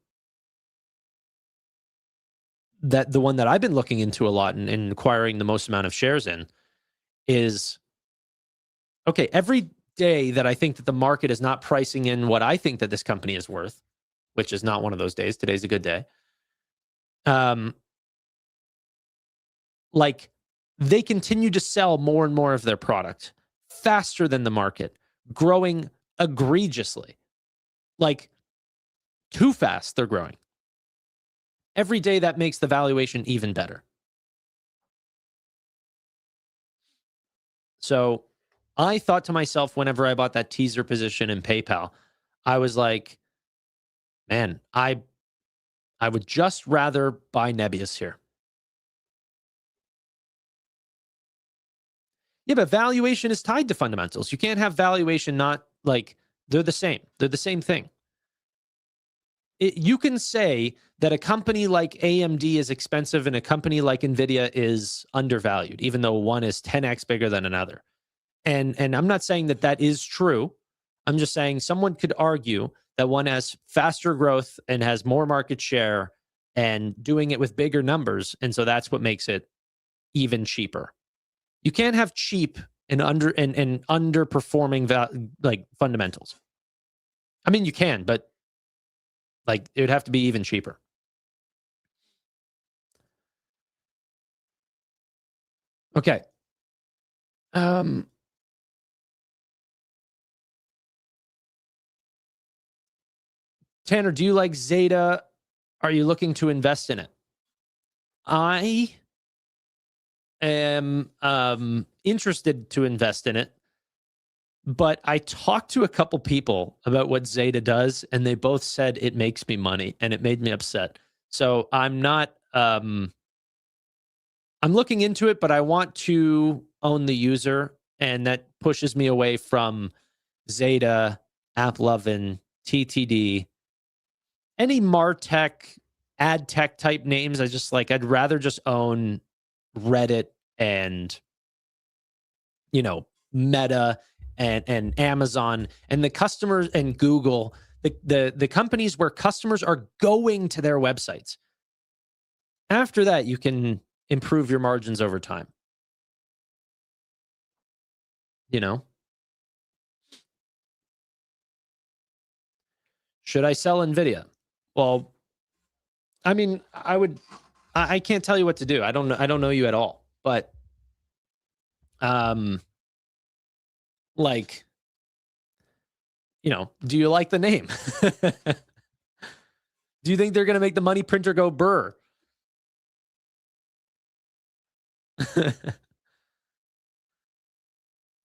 been looking into a lot and acquiring the most amount of shares in, is okay. Every day that I think that the market is not pricing in what I think that this company is worth, which is not one of those days. Today's a good day. Like, they continue to sell more and more of their product faster than the market, growing egregiously. Like, too fast, they're growing. Every day that makes the valuation even better. So I thought to myself, whenever I bought that teaser position in PayPal, I was like, man, I would just rather buy Nebius here. Yeah, but valuation is tied to fundamentals. You can't have valuation not, like, they're the same. They're the same thing. You can say that a company like AMD is expensive and a company like Nvidia is undervalued, even though one is 10x bigger than another. And I'm not saying that is true. I'm just saying someone could argue that one has faster growth and has more market share and doing it with bigger numbers. And so that's what makes it even cheaper. You can't have cheap and underperforming like fundamentals. I mean, you can, but like it would have to be even cheaper. Okay. Tanner, do you like Zeta? Are you looking to invest in it? I am interested to invest in it, but I talked to a couple people about what Zeta does, and they both said it makes me money, and it made me upset. So I'm not. I'm looking into it, but I want to own the user, and that pushes me away from Zeta, AppLovin, TTD, any MarTech, ad tech type names. I'd rather just own Reddit and, Meta and Amazon and the customers and Google, the companies where customers are going to their websites. After that, you can improve your margins over time. Should I sell Nvidia? Well, I mean, I can't tell you what to do. I don't know you at all, but do you like the name? Do you think they're going to make the money printer go burr?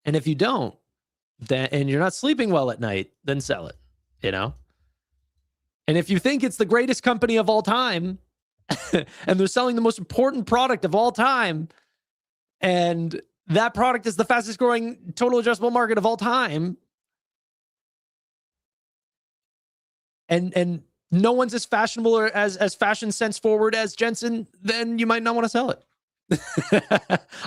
And if you don't, and you're not sleeping well at night, then sell it, And if you think it's the greatest company of all time, and they're selling the most important product of all time, and that product is the fastest growing total addressable market of all time, and no one's as fashionable or as fashion sense forward as Jensen, then you might not want to sell it.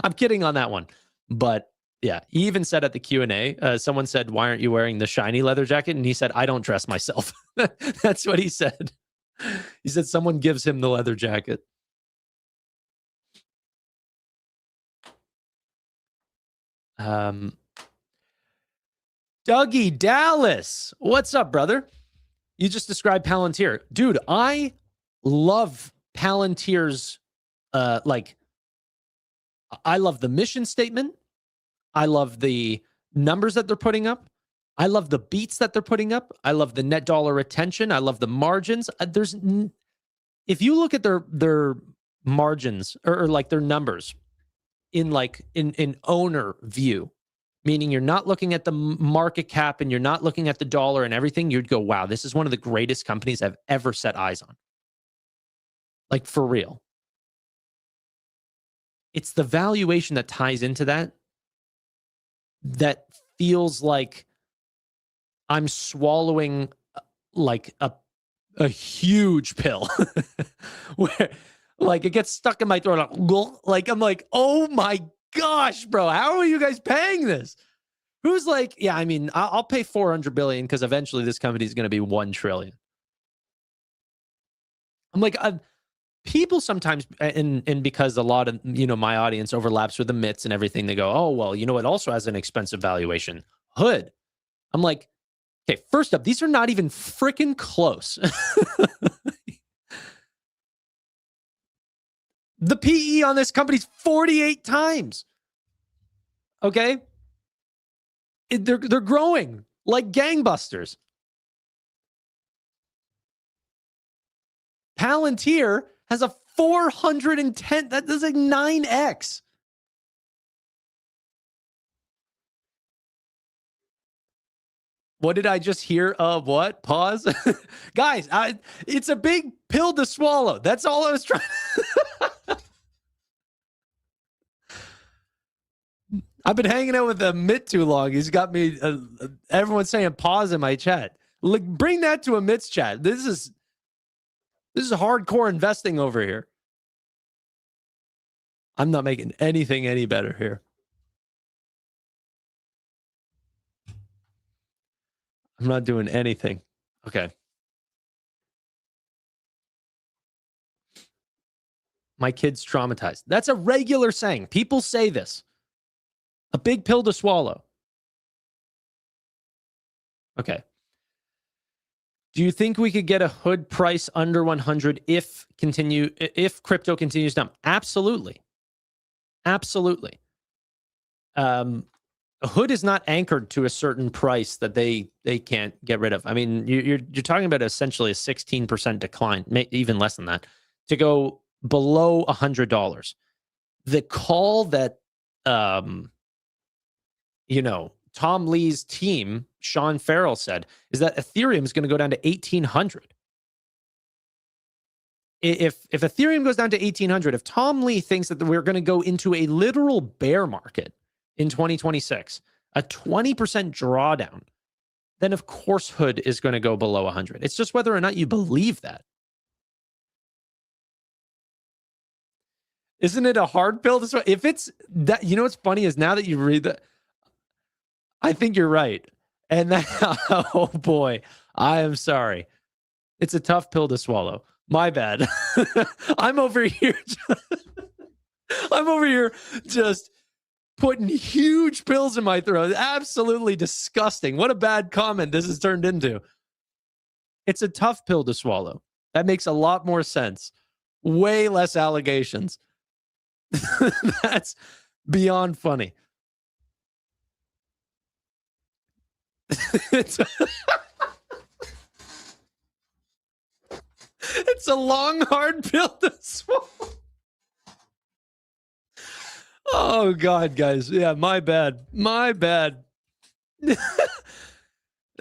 I'm kidding on that one. But yeah, he even said at the Q&A, someone said, "Why aren't you wearing the shiny leather jacket?" And he said, "I don't dress myself." That's what he said. He said someone gives him the leather jacket. Dougie Dallas, what's up, brother? You just described Palantir. Dude, I love Palantir's, I love the mission statement. I love the numbers that they're putting up. I love the beats that they're putting up. I love the net dollar retention. I love the margins. If you look at their margins or like their numbers in owner view, meaning you're not looking at the market cap and you're not looking at the dollar and everything, you'd go, wow, this is one of the greatest companies I've ever set eyes on. Like, for real. It's the valuation that ties into that feels like I'm swallowing like a huge pill where like it gets stuck in my throat. Like I'm like, oh my gosh, bro, how are you guys paying this? Who's like, yeah, I mean, I'll pay 400 billion because eventually this company is going to be 1 trillion. I'm like, people sometimes, and because a lot of, my audience overlaps with the MITs and everything, they go, oh, well, it also has an expensive valuation. Hood. I'm like, okay, first up, these are not even freaking close. The PE on this company's 48 times. Okay? They're growing like gangbusters. Palantir has a 410, that is like 9x. What did I just hear? What? Pause. Guys, it's a big pill to swallow. That's all I was trying. I've been hanging out with Mitt too long. He's got me, everyone's saying pause in my chat. Like, bring that to a Mitt's chat. This is hardcore investing over here. I'm not making anything any better here. I'm not doing anything. Okay. My kid's traumatized. That's a regular saying. People say this. A big pill to swallow. Okay. Do you think we could get a hood price under 100 if crypto continues down? Absolutely. Absolutely. A hood is not anchored to a certain price that they can't get rid of. I mean, you're talking about essentially a 16% decline, even less than that, to go below $100. The call that Tom Lee's team, Sean Farrell, said is that Ethereum is going to go down to 1,800. If Ethereum goes down to 1,800, if Tom Lee thinks that we're going to go into a literal bear market in 2026, a 20% drawdown, then of course hood is going to go below 100. It's just whether or not you believe that. Isn't it a hard pill to swallow? If it's that, what's funny is now that you read that, I think you're right. And that, oh boy, I am sorry. It's a tough pill to swallow. My bad. I'm over here just putting huge pills in my throat. Absolutely disgusting. What a bad comment this has turned into. It's a tough pill to swallow. That makes a lot more sense. Way less allegations. That's beyond funny. It's a long, hard pill to swallow. Oh, God, guys. Yeah, my bad. My bad.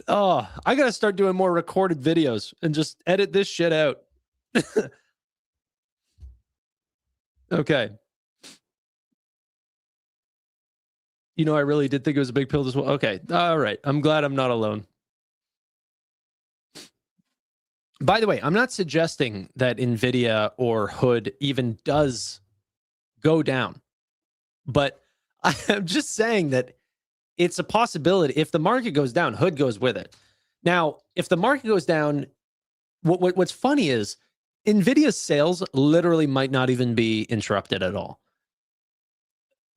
Oh, I got to start doing more recorded videos and just edit this shit out. Okay. I really did think it was a big pill to swallow. Okay. All right. I'm glad I'm not alone. By the way, I'm not suggesting that Nvidia or hood even does go down, but I'm just saying that it's a possibility. If the market goes down, hood goes with it. Now, if the market goes down, what's funny is Nvidia's sales literally might not even be interrupted at all.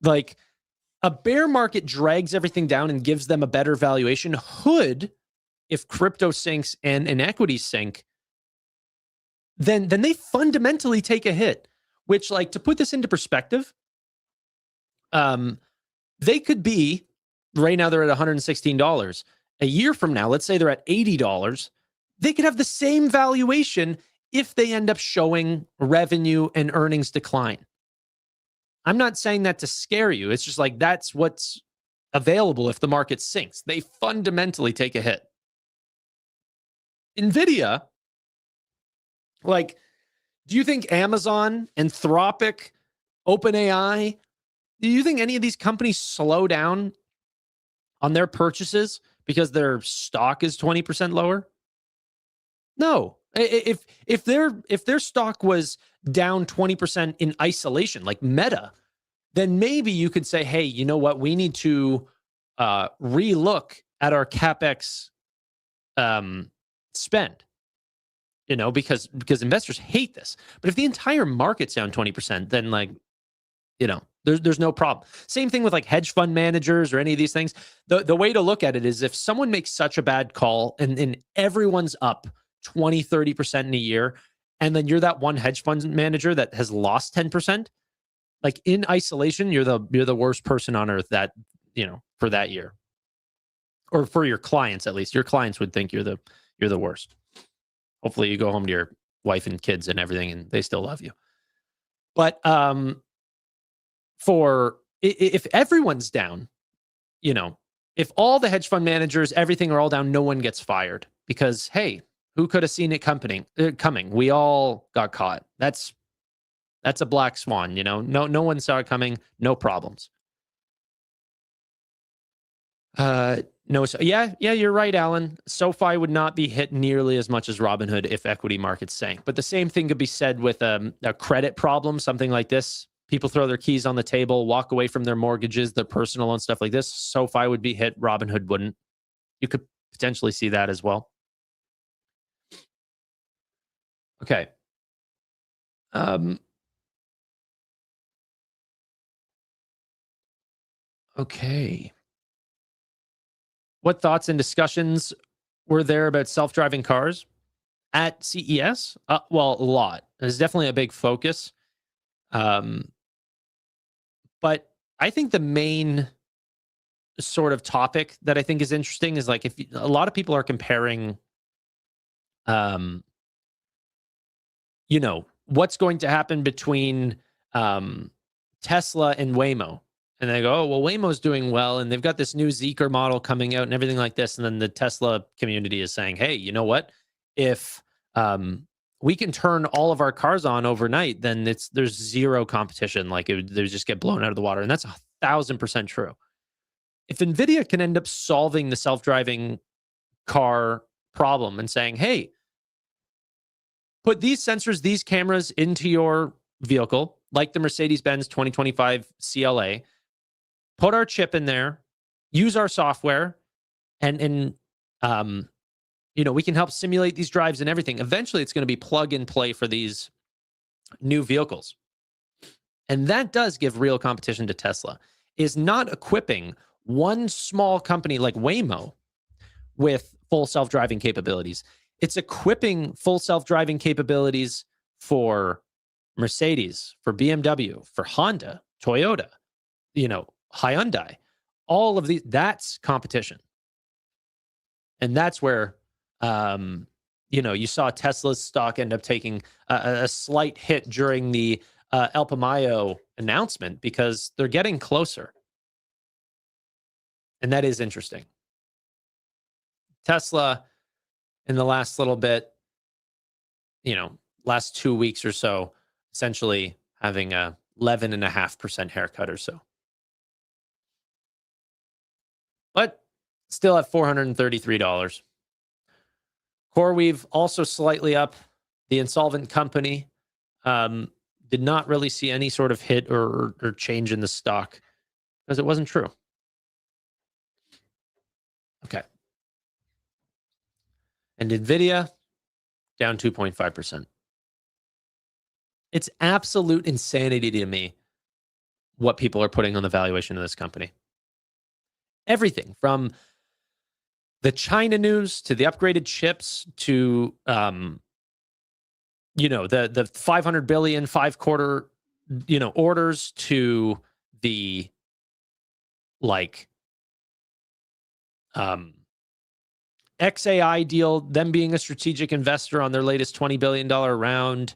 Like, a bear market drags everything down and gives them a better valuation. Hood, if crypto sinks and equities sink, then they fundamentally take a hit, which, like, to put this into perspective, they could be, right now they're at $116. A year from now, let's say they're at $80. They could have the same valuation if they end up showing revenue and earnings decline. I'm not saying that to scare you. It's just like, that's what's available if the market sinks. They fundamentally take a hit. Nvidia, like, do you think Amazon, Anthropic, OpenAI, do you think any of these companies slow down on their purchases because their stock is 20% lower? No. If their stock was down 20% in isolation, like Meta, then maybe you could say, hey, you know what? We need to relook at our CapEx spend, because investors hate this. But if the entire market's down 20%, then, like, there's no problem. Same thing with, like, hedge fund managers or any of these things. The way to look at it is, if someone makes such a bad call and everyone's up 20, 30% in a year, and then you're that one hedge fund manager that has lost 10%, like, in isolation, you're the worst person on earth that, for that year. Or for your clients, at least. Your clients would think you're the worst. Hopefully you go home to your wife and kids and everything and they still love you. But if everyone's down, if all the hedge fund managers, everything are all down, no one gets fired, because, hey, who could have seen it coming? We all got caught. That's a black swan, No one saw it coming. No problems. No. So yeah, you're right, Alan. SoFi would not be hit nearly as much as Robinhood if equity markets sank. But the same thing could be said with a credit problem, something like this. People throw their keys on the table, walk away from their mortgages, their personal loan, stuff like this. SoFi would be hit. Robinhood wouldn't. You could potentially see that as well. Okay. Okay. What thoughts and discussions were there about self-driving cars at CES? Well, a lot. There's definitely a big focus. But I think the main sort of topic that I think is interesting is like, if a lot of people are comparing, you know, what's going to happen between Tesla and Waymo. And they go, oh, well, Waymo's doing well, and they've got this new Zeekr model coming out and everything like this. And then the Tesla community is saying, hey, you know what? If we can turn all of our cars on overnight, then there's zero competition. Like they just get blown out of the water. And that's 1,000% true. If Nvidia can end up solving the self-driving car problem and saying, hey, put these sensors, these cameras into your vehicle, like the Mercedes-Benz 2025 CLA, put our chip in there, use our software, and you know, we can help simulate these drives and everything. Eventually, it's going to be plug and play for these new vehicles. And that does give real competition to Tesla. Is not equipping one small company like Waymo with full self-driving capabilities. It's equipping full self-driving capabilities for Mercedes, for BMW, for Honda, Toyota, you know, Hyundai. All of these, that's competition. And that's where, you know, you saw Tesla's stock end up taking a slight hit during the El Pamayo announcement because they're getting closer. And that is interesting. Tesla, in the last little bit, you know, last 2 weeks or so, essentially having a 11.5% haircut or so. But still at $433. CoreWeave also slightly up. The insolvent company did not really see any sort of hit or change in the stock because it wasn't true. Okay. And Nvidia down 2.5%. It's absolute insanity to me what people are putting on the valuation of this company. Everything from the China news to the upgraded chips to you know, the 500 billion 5-quarter, you know, orders to the like XAI deal, them being a strategic investor on their latest $20 billion round,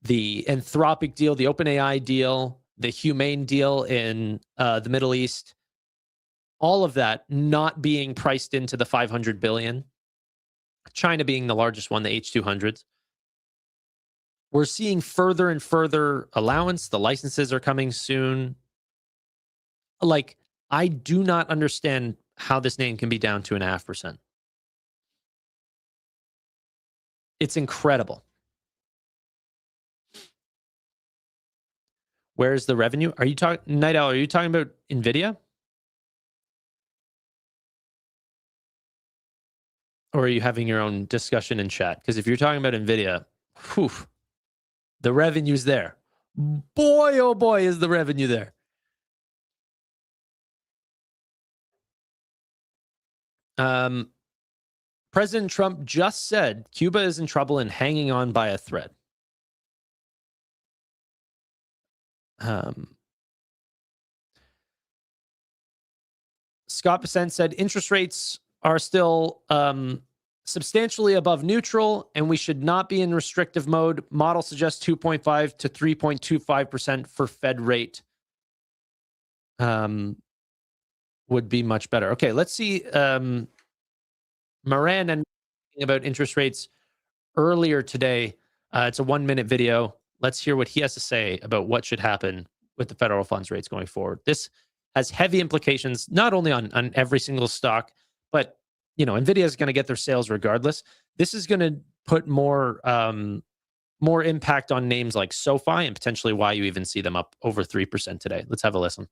the Anthropic deal, the OpenAI deal, the Humane deal in the Middle East. All of that not being priced into the 500 billion. China being the largest one, the H200s. We're seeing further and further allowance. The licenses are coming soon. Like, I do not understand how this name can be down 2.5%. It's incredible. Where's the revenue? Are you talking, Night Owl, are you talking about Nvidia? Or are you having your own discussion in chat? Because if you're talking about Nvidia, whew, the revenue's there. Boy, oh boy, is the revenue there. President Trump just said Cuba is in trouble and hanging on by a thread. Scott Besant said interest rates are still substantially above neutral, and we should not be in restrictive mode. Model suggests 2.5 to 3.25% for Fed rate. Would be much better. Okay, let's see. Moran and about interest rates earlier today. It's a 1-minute video. Let's hear what he has to say about what should happen with the federal funds rates going forward. This has heavy implications, not only on every single stock, but, you know, Nvidia is going to get their sales regardless. This is going to put more impact on names like SoFi and potentially why you even see them up over 3% today. Let's have a listen.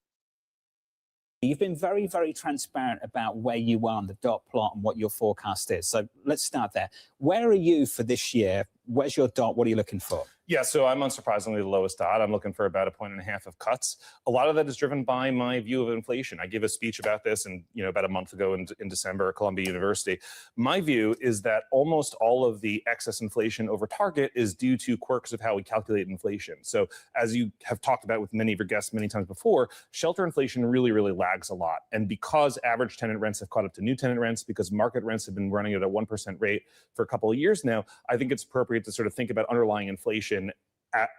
You've been very, very transparent about where you are on the dot plot and what your forecast is. So let's start there. Where are you for this year Where's your dot? What are you looking for? Yeah, so I'm unsurprisingly the lowest dot. I'm looking for about 1.5 points of cuts. A lot of that is driven by my view of inflation. I gave a speech about this about a month ago in December at Columbia University. My view is that almost all of the excess inflation over target is due to quirks of how we calculate inflation. So as you have talked about with many of your guests many times before, shelter inflation really, really lags a lot. And because average tenant rents have caught up to new tenant rents, because market rents have been running at a 1% rate for a couple of years now, I think it's appropriate to sort of think about underlying inflation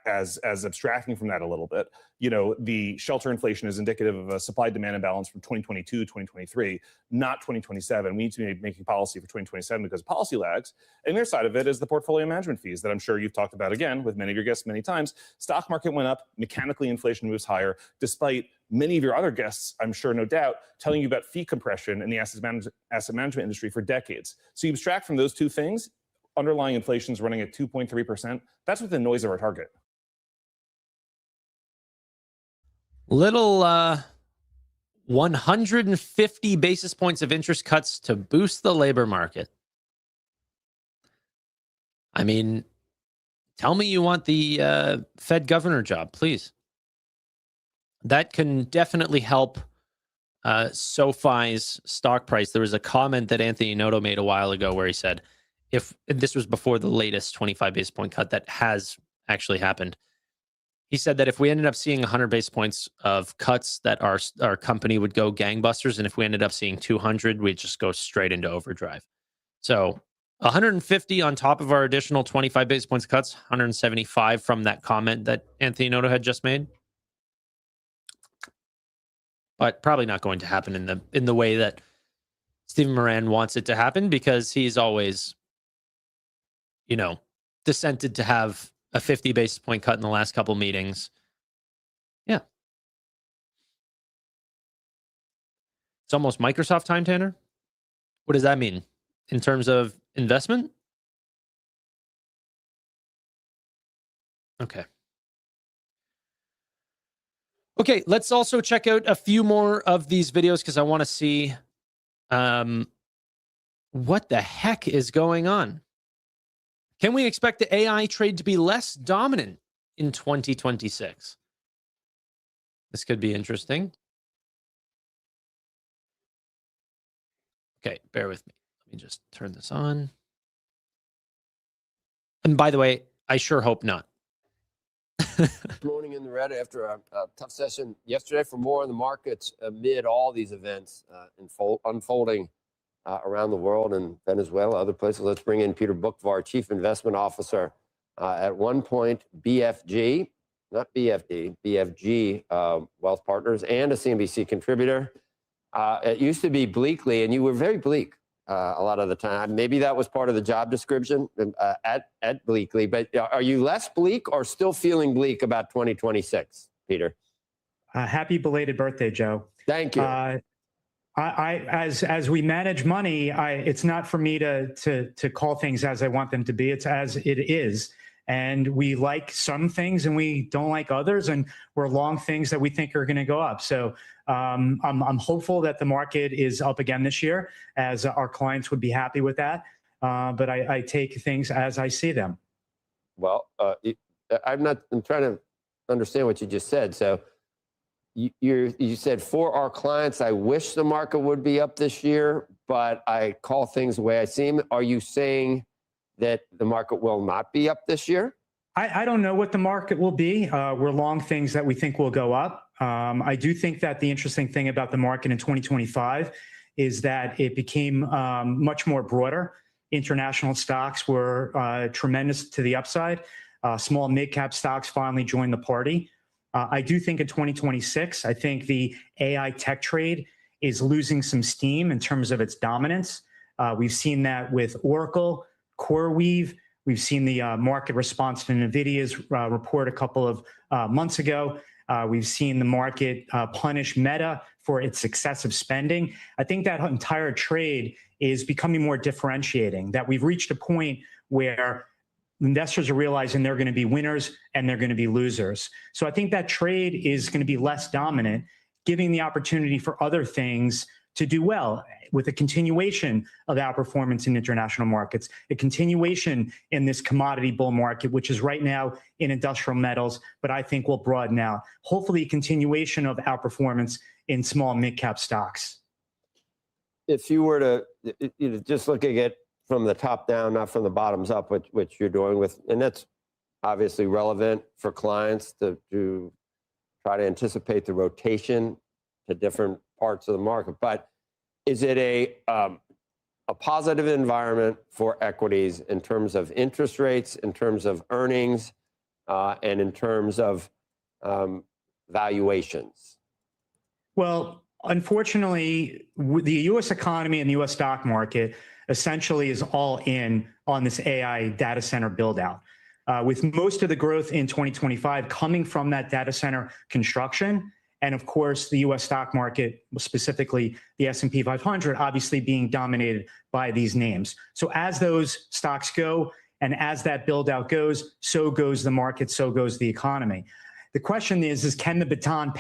as abstracting from that a little bit. The shelter inflation is indicative of a supply-demand imbalance from 2022, 2023, not 2027. We need to be making policy for 2027 because of policy lags. And the other side of it is the portfolio management fees that I'm sure you've talked about again with many of your guests many times. Stock market went up, mechanically inflation moves higher, despite many of your other guests, I'm sure, no doubt, telling you about fee compression in the asset management industry for decades. So you abstract from those two things, underlying inflation is running at 2.3%. That's within noise of our target. Little 150 basis points of interest cuts to boost the labor market. I mean, tell me you want the Fed governor job, please. That can definitely help SoFi's stock price. There was a comment that Anthony Noto made a while ago where he said, if this was before the latest 25 basis point cut that has actually happened, he said that if we ended up seeing 100 basis points of cuts, that our company would go gangbusters. And if we ended up seeing 200, we'd just go straight into overdrive. So 150 on top of our additional 25 basis points of cuts, 175 from that comment that Anthony Noto had just made. But probably not going to happen in the way that Stephen Moran wants it to happen, because he's always, dissented to have a 50 basis point cut in the last couple meetings. Yeah. It's almost Microsoft time, Tanner. What does that mean in terms of investment? Okay. Okay, let's also check out a few more of these videos because I want to see what the heck is going on. Can we expect the AI trade to be less dominant in 2026? This could be interesting. Okay, bear with me. Let me just turn this on. And by the way, I sure hope not. Morning in the red after a tough session yesterday for more in the markets amid all these events unfolding around the world and Venezuela, other places. Let's bring in Peter Bookvar, Chief Investment Officer at one point BFG, not BFD, BFG Wealth Partners, and a CNBC contributor. It used to be bleakly, and you were very bleak a lot of the time. Maybe that was part of the job description at bleakly, but are you less bleak or still feeling bleak about 2026, Peter? Happy belated birthday, Joe. Thank you. As we manage money, it's not for me to call things as I want them to be. It's as it is. And we like some things and we don't like others, and we're long things that we think are going to go up. So I'm hopeful that the market is up again this year, as our clients would be happy with that. But I take things as I see them. Well, I'm trying to understand what you just said. So you said for our clients, I wish the market would be up this year, but I call things the way I see them. Are you saying that the market will not be up this year? I don't know what the market will be. We're long things that we think will go up. I do think that the interesting thing about the market in 2025 is that it became much more broader. International stocks were tremendous to the upside. Small mid-cap stocks finally joined the party. I do think in 2026, I think the AI tech trade is losing some steam in terms of its dominance. We've seen that with Oracle, CoreWeave. We've seen the market response to Nvidia's report a couple of months ago. We've seen the market punish Meta for its excessive spending. I think that entire trade is becoming more differentiating, that we've reached a point where investors are realizing they're going to be winners and they're going to be losers. So I think that trade is going to be less dominant, giving the opportunity for other things to do well, with a continuation of outperformance in international markets, a continuation in this commodity bull market, which is right now in industrial metals, but I think will broaden out. Hopefully a continuation of outperformance in small mid-cap stocks. If you were to just looking at from the top down, not from the bottoms up, which you're doing with, and that's obviously relevant for clients to try to anticipate the rotation to different parts of the market. But is it a positive environment for equities in terms of interest rates, in terms of earnings, and in terms of valuations? Well, unfortunately, the U.S. economy and the U.S. stock market essentially is all in on this AI data center build out. With most of the growth in 2025 coming from that data center construction, and of course, the U.S. stock market, specifically the S&P 500, obviously being dominated by these names. So as those stocks go, and as that build out goes, so goes the market, so goes the economy. The question is can the baton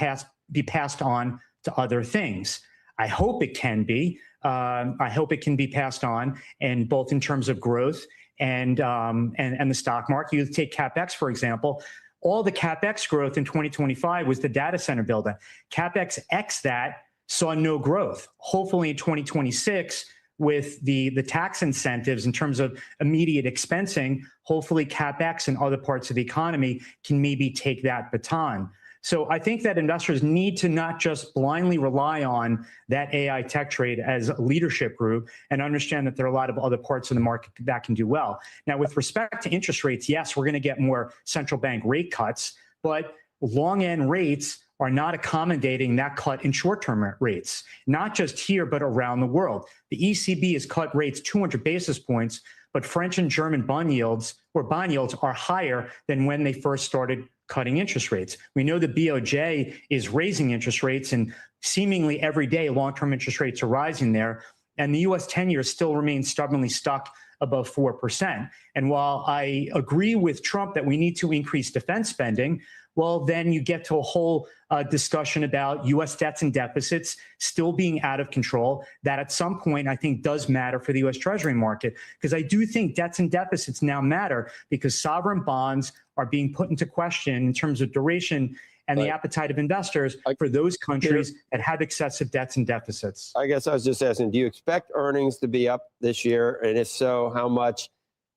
be passed on to other things? I hope it can be. I hope it can be passed on, and both in terms of growth and the stock market. You take CapEx, for example. All the CapEx growth in 2025 was the data center build-out. CapEx X that saw no growth. Hopefully in 2026, with the tax incentives in terms of immediate expensing, hopefully CapEx and other parts of the economy can maybe take that baton. So I think that investors need to not just blindly rely on that AI tech trade as a leadership group and understand that there are a lot of other parts of the market that can do well. Now, with respect to interest rates, yes, we're going to get more central bank rate cuts, but long end rates are not accommodating that cut in short-term rates, not just here, but around the world. The ECB has cut rates 200 basis points, but French and German bond yields are higher than when they first started cutting interest rates. We know the BOJ is raising interest rates, and seemingly every day long-term interest rates are rising there. And the US 10-year still remains stubbornly stuck above 4%. And while I agree with Trump that we need to increase defense spending, well, then you get to a whole discussion about US debts and deficits still being out of control. That at some point, I think, does matter for the US Treasury market, because I do think debts and deficits now matter because sovereign bonds are being put into question in terms of duration and the appetite of investors for those countries that have excessive debts and deficits. I guess I was just asking, do you expect earnings to be up this year? And if so, how much?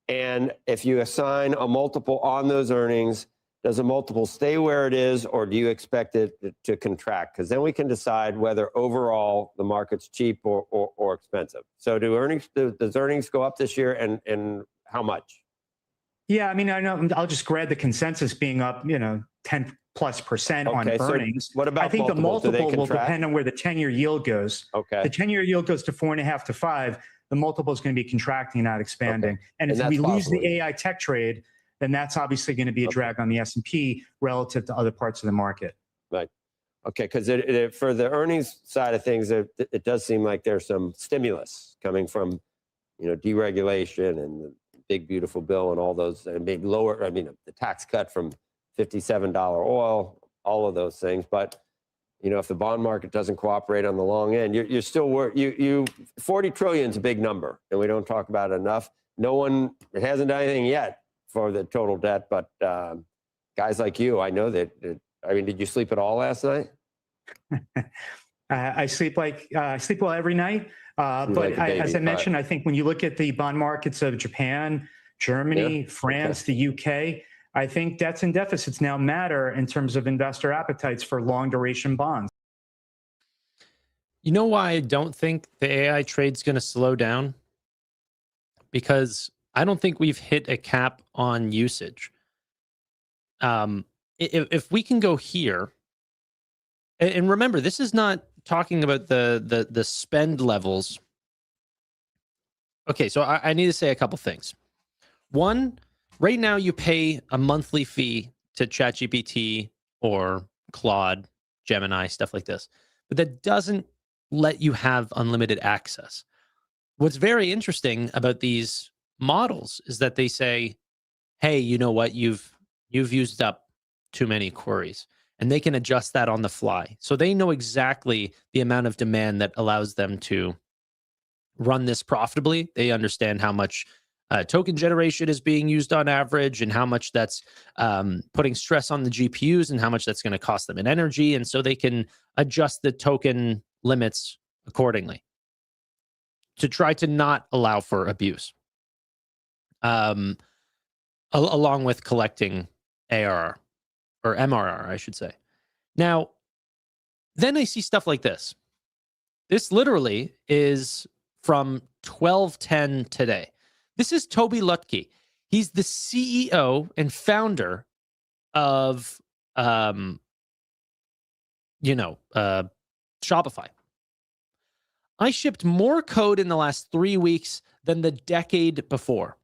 And if you assign a multiple on those earnings, does the multiple stay where it is, or do you expect it to contract? Because then we can decide whether overall the market's cheap or expensive. So does earnings go up this year, and how much? Yeah, I mean, I know I'll just grab the consensus being up, 10+% on earnings. So what about I think the multiple will depend on where the 10-year yield goes. Okay. The 10-year yield goes to 4.5 to 5. The multiple is going to be contracting, not expanding. Okay. And if we lose possible. the AI tech trade, then that's obviously going to be a drag on the S&P relative to other parts of the market. Right. Okay, because for the earnings side of things, it does seem like there's some stimulus coming from, deregulation and the big beautiful bill and all those, and maybe lower. I mean, the tax cut from $57 oil, all of those things. But if the bond market doesn't cooperate on the long end, you're still you 40 trillion is a big number, and we don't talk about it enough. It hasn't done anything yet for the total debt, but guys like you, I know that. I mean, did you sleep at all last night? I sleep well every night. But as I mentioned, I think when you look at the bond markets of Japan, Germany, France, the UK, I think debts and deficits now matter in terms of investor appetites for long duration bonds. You know why I don't think the AI trade's going to slow down? Because I don't think we've hit a cap on usage. If we can go here, and remember, this is not talking about the spend levels. Okay, so I need to say a couple things. One, right now you pay a monthly fee to ChatGPT or Claude, Gemini, stuff like this, but that doesn't let you have unlimited access. What's very interesting about these models is that they say, hey, you know what, you've used up too many queries. and they can adjust that on the fly. So they know exactly the amount of demand that allows them to run this profitably. They understand how much token generation is being used on average and how much that's putting stress on the GPUs and how much that's going to cost them in energy. And so they can adjust the token limits accordingly to try to not allow for abuse, along with collecting ARR or MRR, I should say. Now, then I see stuff like this. This literally is from 12:10 today. This is Toby Lutke. He's the CEO and founder of, Shopify. I shipped more code in the last 3 weeks than the decade before.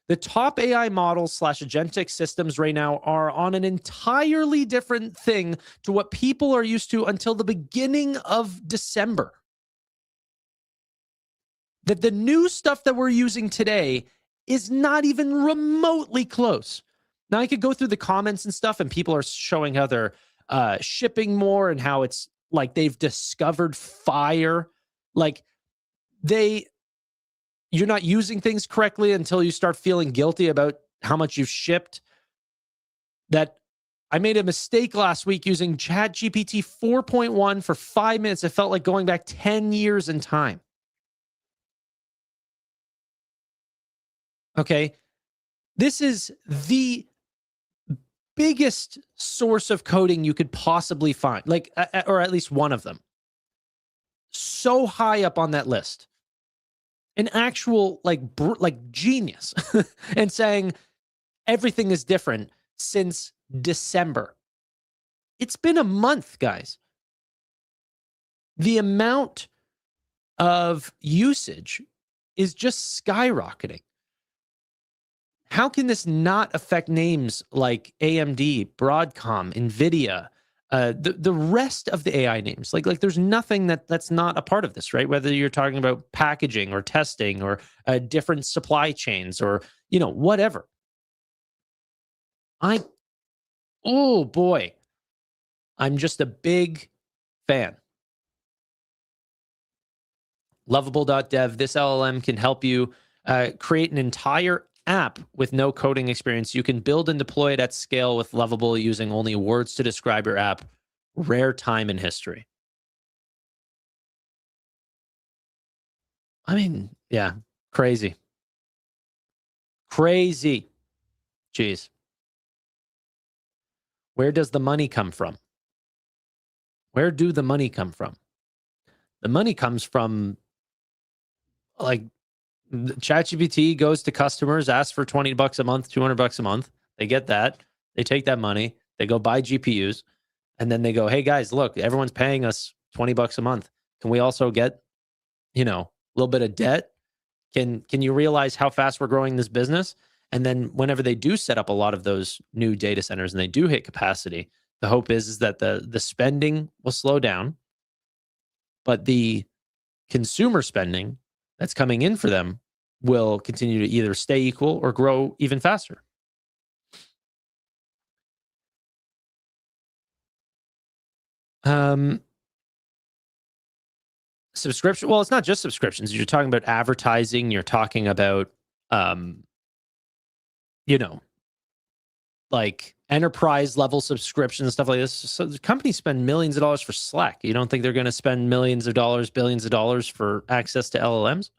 The top AI models / agentic systems right now are on an entirely different thing to what people are used to until the beginning of December. That the new stuff that we're using today is not even remotely close. Now, I could go through the comments and stuff, and people are showing how they're shipping more and how it's like they've discovered fire. Like you're not using things correctly until you start feeling guilty about how much you've shipped. That I made a mistake last week using ChatGPT 4.1 for 5 minutes. It felt like going back 10 years in time. Okay, this is the biggest source of coding you could possibly find, like, or at least one of them. So high up on that list, an actual like genius, and saying everything is different since December. It's been a month, guys. The amount of usage is just skyrocketing. How can this not affect names like AMD, Broadcom, Nvidia, the rest of the AI names? Like there's nothing that's not a part of this, right? Whether you're talking about packaging or testing or different supply chains or, whatever. Oh boy, I'm just a big fan. Lovable.dev, this LLM can help you create an entire app with no coding experience. You can build and deploy it at scale with Lovable using only words to describe your app. Rare time in history. I mean, yeah, crazy. Crazy. Jeez. Where does the money come from? Where do the money come from? The money comes from, like, ChatGPT goes to customers, asks for $20 a month, $200 a month. They get that. They take that money. They go buy GPUs. And then they go, hey, guys, look, everyone's paying us $20 a month. Can we also get, a little bit of debt? Can you realize how fast we're growing this business? And then whenever they do set up a lot of those new data centers and they do hit capacity, the hope is that the spending will slow down, but the consumer spending that's coming in for them will continue to either stay equal or grow even faster. Subscription. Well, it's not just subscriptions. You're talking about advertising. You're talking about, like enterprise level subscriptions and stuff like this. So the companies spend millions of dollars for Slack. You don't think they're going to spend millions of dollars, billions of dollars for access to LLMs?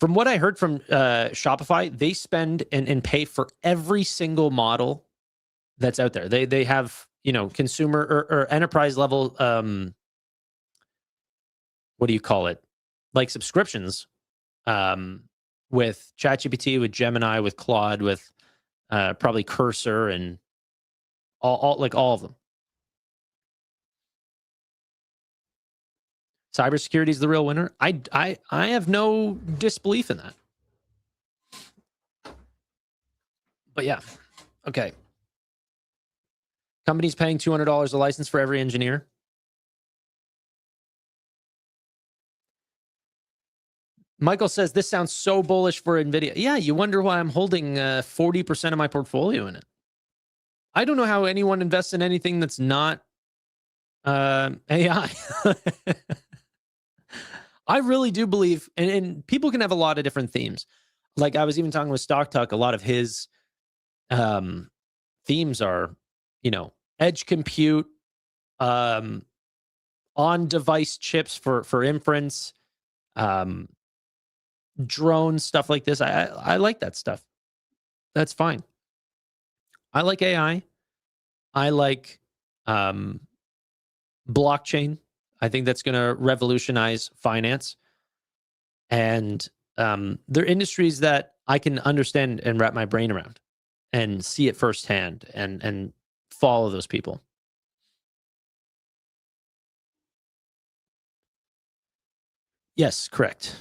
From what I heard from Shopify, they spend and pay for every single model that's out there. They have, consumer or enterprise level, what do you call it? Like subscriptions, with ChatGPT, with Gemini, with Claude, with probably Cursor, and all of them. Cybersecurity is the real winner. I have no disbelief in that. But yeah, okay. Companies paying $200 a license for every engineer. Michael says, this sounds so bullish for Nvidia. Yeah, you wonder why I'm holding 40% of my portfolio in it. I don't know how anyone invests in anything that's not AI. I really do believe, and people can have a lot of different themes. Like I was even talking with Stock Talk, a lot of his themes are, edge compute, on-device chips for inference, drones, stuff like this. I like that stuff. That's fine. I like AI. I like blockchain. I think that's going to revolutionize finance. And they're industries that I can understand and wrap my brain around and see it firsthand and follow those people. Yes, correct.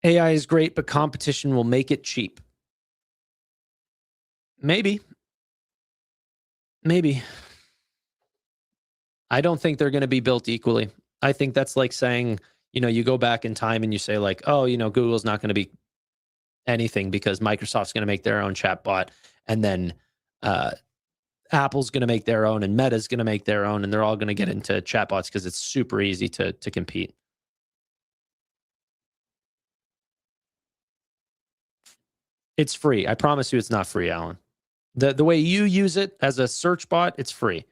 AI is great, but competition will make it cheap. Maybe. I don't think they're going to be built equally. I think that's like saying, you go back in time and you say like, oh, Google's not going to be anything because Microsoft's going to make their own chatbot, and then Apple's going to make their own, and Meta's going to make their own, and they're all going to get into chatbots because it's super easy to compete. It's free. I promise you it's not free, Alan. The way you use it as a search bot, it's free.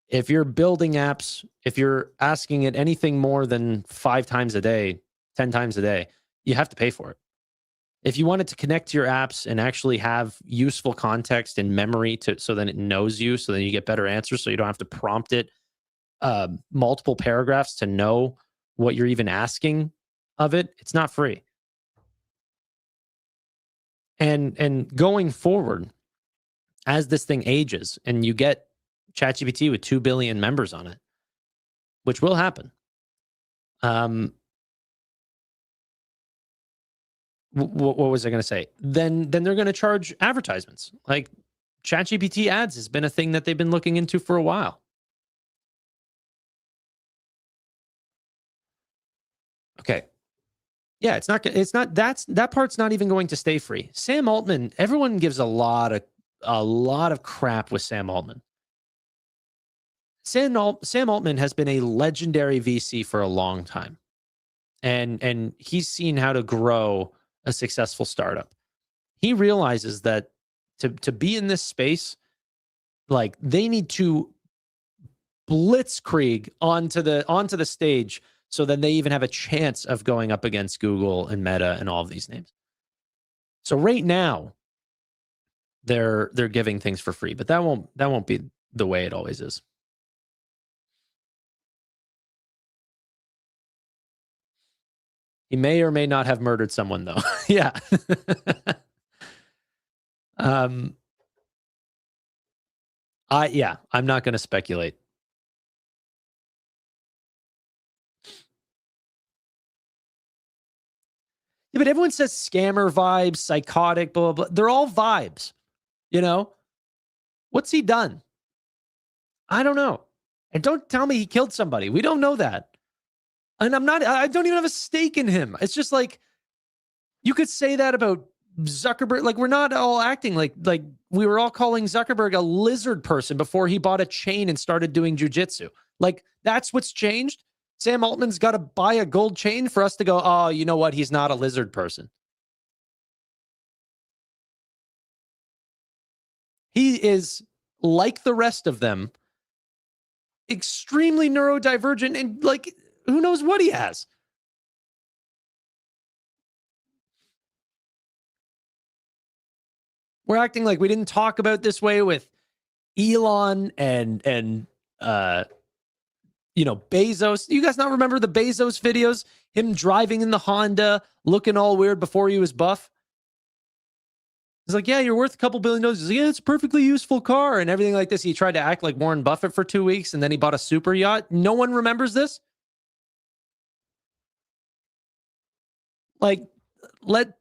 If you're building apps, if you're asking it anything more than 5 times a day, 10 times a day, you have to pay for it. If you want it to connect to your apps and actually have useful context and memory so that it knows you, so that you get better answers, so you don't have to prompt it multiple paragraphs to know what you're even asking of it, it's not free. And going forward, as this thing ages and you get ChatGPT with 2 billion members on it, which will happen, what was I going to say? Then they're going to charge advertisements. Like ChatGPT ads has been a thing that they've been looking into for a while. Okay. Yeah, that part's not even going to stay free. Sam Altman, everyone gives a lot of crap with Sam Altman. Sam Altman has been a legendary VC for a long time. And he's seen how to grow a successful startup. He realizes that to be in this space, like they need to blitzkrieg onto the stage, so then they even have a chance of going up against Google and Meta and all of these names. So right now, they're giving things for free, but that won't be the way it always is. He may or may not have murdered someone, though. Yeah. I'm not going to speculate. Yeah, but everyone says scammer vibes, psychotic, blah, blah, blah. They're all vibes. What's he done? I don't know. And don't tell me he killed somebody. We don't know that. And I don't even have a stake in him. It's just like, you could say that about Zuckerberg. Like, we're not all acting like we were all calling Zuckerberg a lizard person before he bought a chain and started doing jujitsu. Like, that's what's changed. Sam Altman's got to buy a gold chain for us to go, oh, you know what? He's not a lizard person. He is, like the rest of them, extremely neurodivergent, and like, who knows what he has. We're acting like we didn't talk about this way with Elon and Bezos. You guys not remember the Bezos videos? Him driving in the Honda, looking all weird before he was buff. He's like, yeah, you're worth a couple $1 billion. He's like, yeah, it's a perfectly useful car and everything like this. He tried to act like Warren Buffett for 2 weeks, and then he bought a super yacht. No one remembers this. Like, let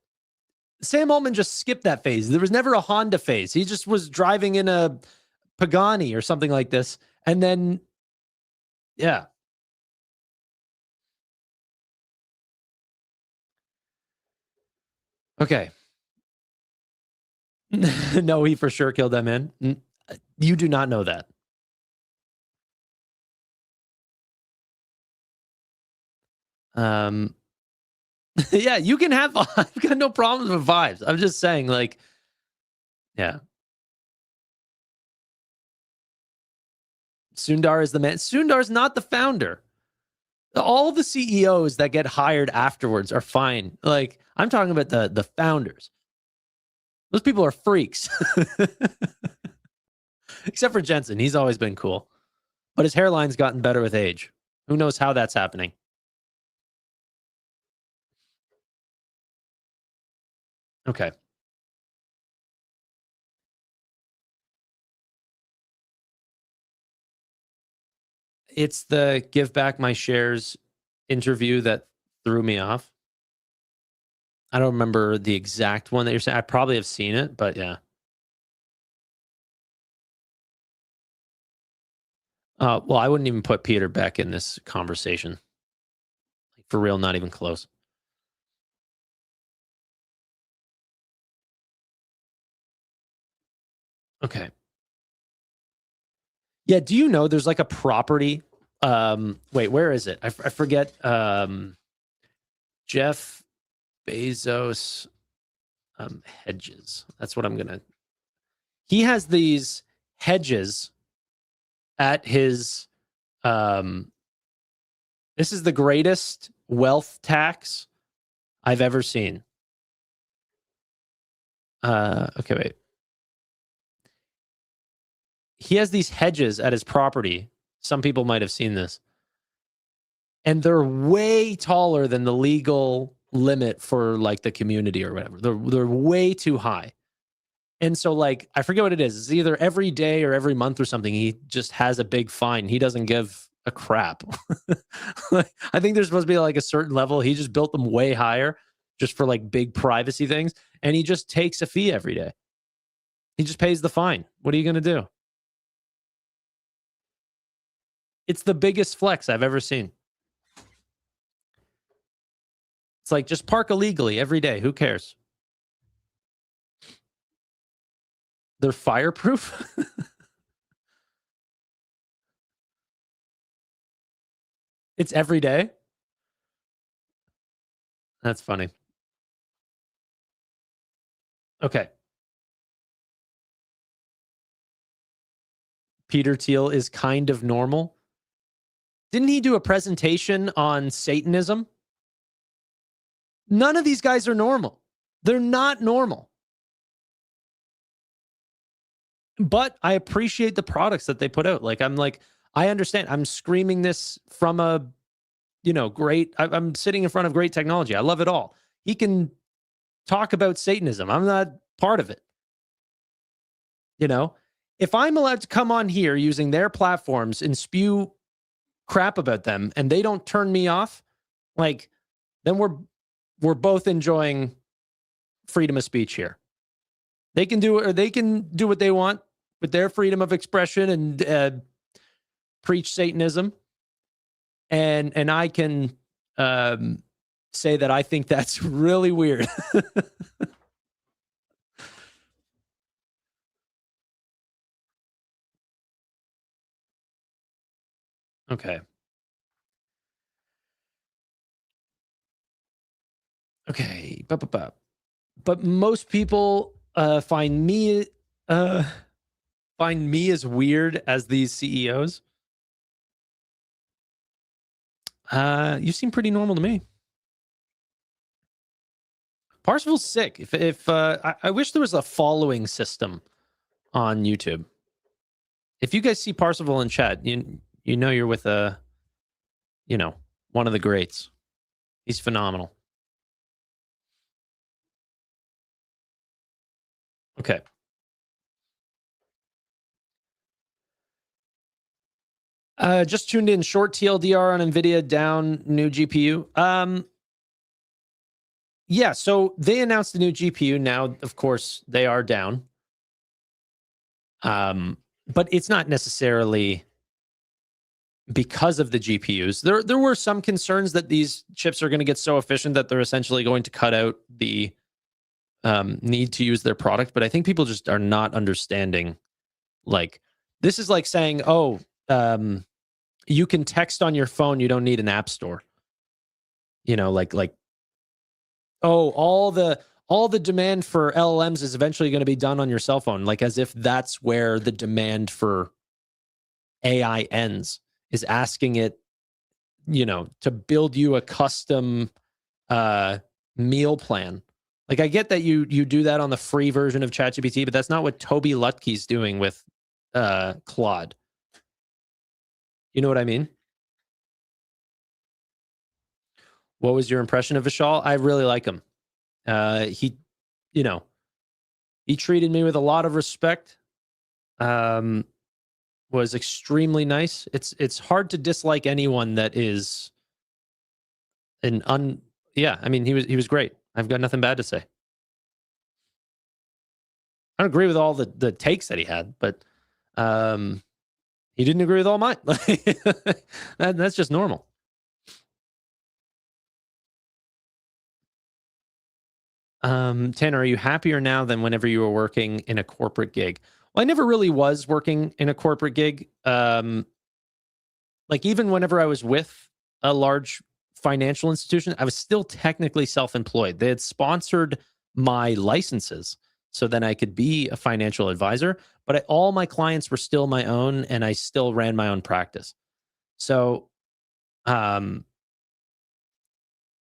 Sam Altman just skip that phase. There was never a Honda phase. He just was driving in a Pagani or something like this. And then, yeah. Okay. No, he for sure killed that man. You do not know that. Yeah, you can have, I've got no problems with vibes. I'm just saying, like, yeah. Sundar is the man. Sundar's not the founder. All the CEOs that get hired afterwards are fine. Like, I'm talking about the founders. Those people are freaks. Except for Jensen. He's always been cool. But his hairline's gotten better with age. Who knows how that's happening? Okay. It's the give back my shares interview that threw me off. I don't remember the exact one that you're saying. I probably have seen it, but yeah. Well, I wouldn't even put Peter Beck in this conversation. For real, not even close. Okay. Yeah, do you know there's like a property? Wait, where is it? I forget. Jeff Bezos hedges. That's what I'm gonna. He has these hedges at his. This is the greatest wealth tax I've ever seen. Okay, wait. He has these hedges at his property. Some people might have seen this. And they're way taller than the legal limit for like the community or whatever. They're way too high. And so like, I forget what it is. It's either every day or every month or something. He just has a big fine. He doesn't give a crap. I think there's supposed to be like a certain level. He just built them way higher just for like big privacy things. And he just takes a fee every day. He just pays the fine. What are you going to do? It's the biggest flex I've ever seen. It's like, just park illegally every day. Who cares? They're fireproof? It's every day? That's funny. Okay. Peter Thiel is kind of normal. Didn't he do a presentation on Satanism? None of these guys are normal. They're not normal. But I appreciate the products that they put out. Like, I understand. I'm screaming this from a, great, I'm sitting in front of great technology. I love it all. He can talk about Satanism. I'm not part of it. If I'm allowed to come on here using their platforms and spew crap about them and they don't turn me off, like, then we're both enjoying freedom of speech here. They can do it, or they can do what they want with their freedom of expression and preach Satanism. And I can say that I think that's really weird. Okay. Okay. But most people find me as weird as these CEOs. You seem pretty normal to me. Parsifal's sick. If I wish there was a following system on YouTube. If you guys see Parsifal in chat, you know you're with one of the greats. He's phenomenal. Okay. Just tuned in. Short TLDR on Nvidia down, new GPU. Yeah, so they announced a new GPU. Now, of course, they are down. but it's not necessarily because of the GPUs. There were some concerns that these chips are going to get so efficient that they're essentially going to cut out the need to use their product. But I think people just are not understanding. Like, this is like saying, oh, you can text on your phone. You don't need an app store. You know, like, oh, all the demand for LLMs is eventually going to be done on your cell phone. Like, as if that's where the demand for AI ends, is asking it, you know, to build you a custom meal plan. Like, I get that you do that on the free version of ChatGPT, but that's not what Toby Lutke's doing with Claude. You know what I mean? What was your impression of Vishal? I really like him. He, you know, he treated me with a lot of respect. Was extremely nice. It's hard to dislike anyone that is yeah, I mean, he was great. I've got nothing bad to say. I don't agree with all the takes that he had, but he didn't agree with all mine. That's just normal. Tanner, are you happier now than whenever you were working in a corporate gig? Well, I never really was working in a corporate gig. Like, even whenever I was with a large financial institution, I was still technically self-employed. They had sponsored my licenses so then I could be a financial advisor, but all my clients were still my own, and I still ran my own practice. So,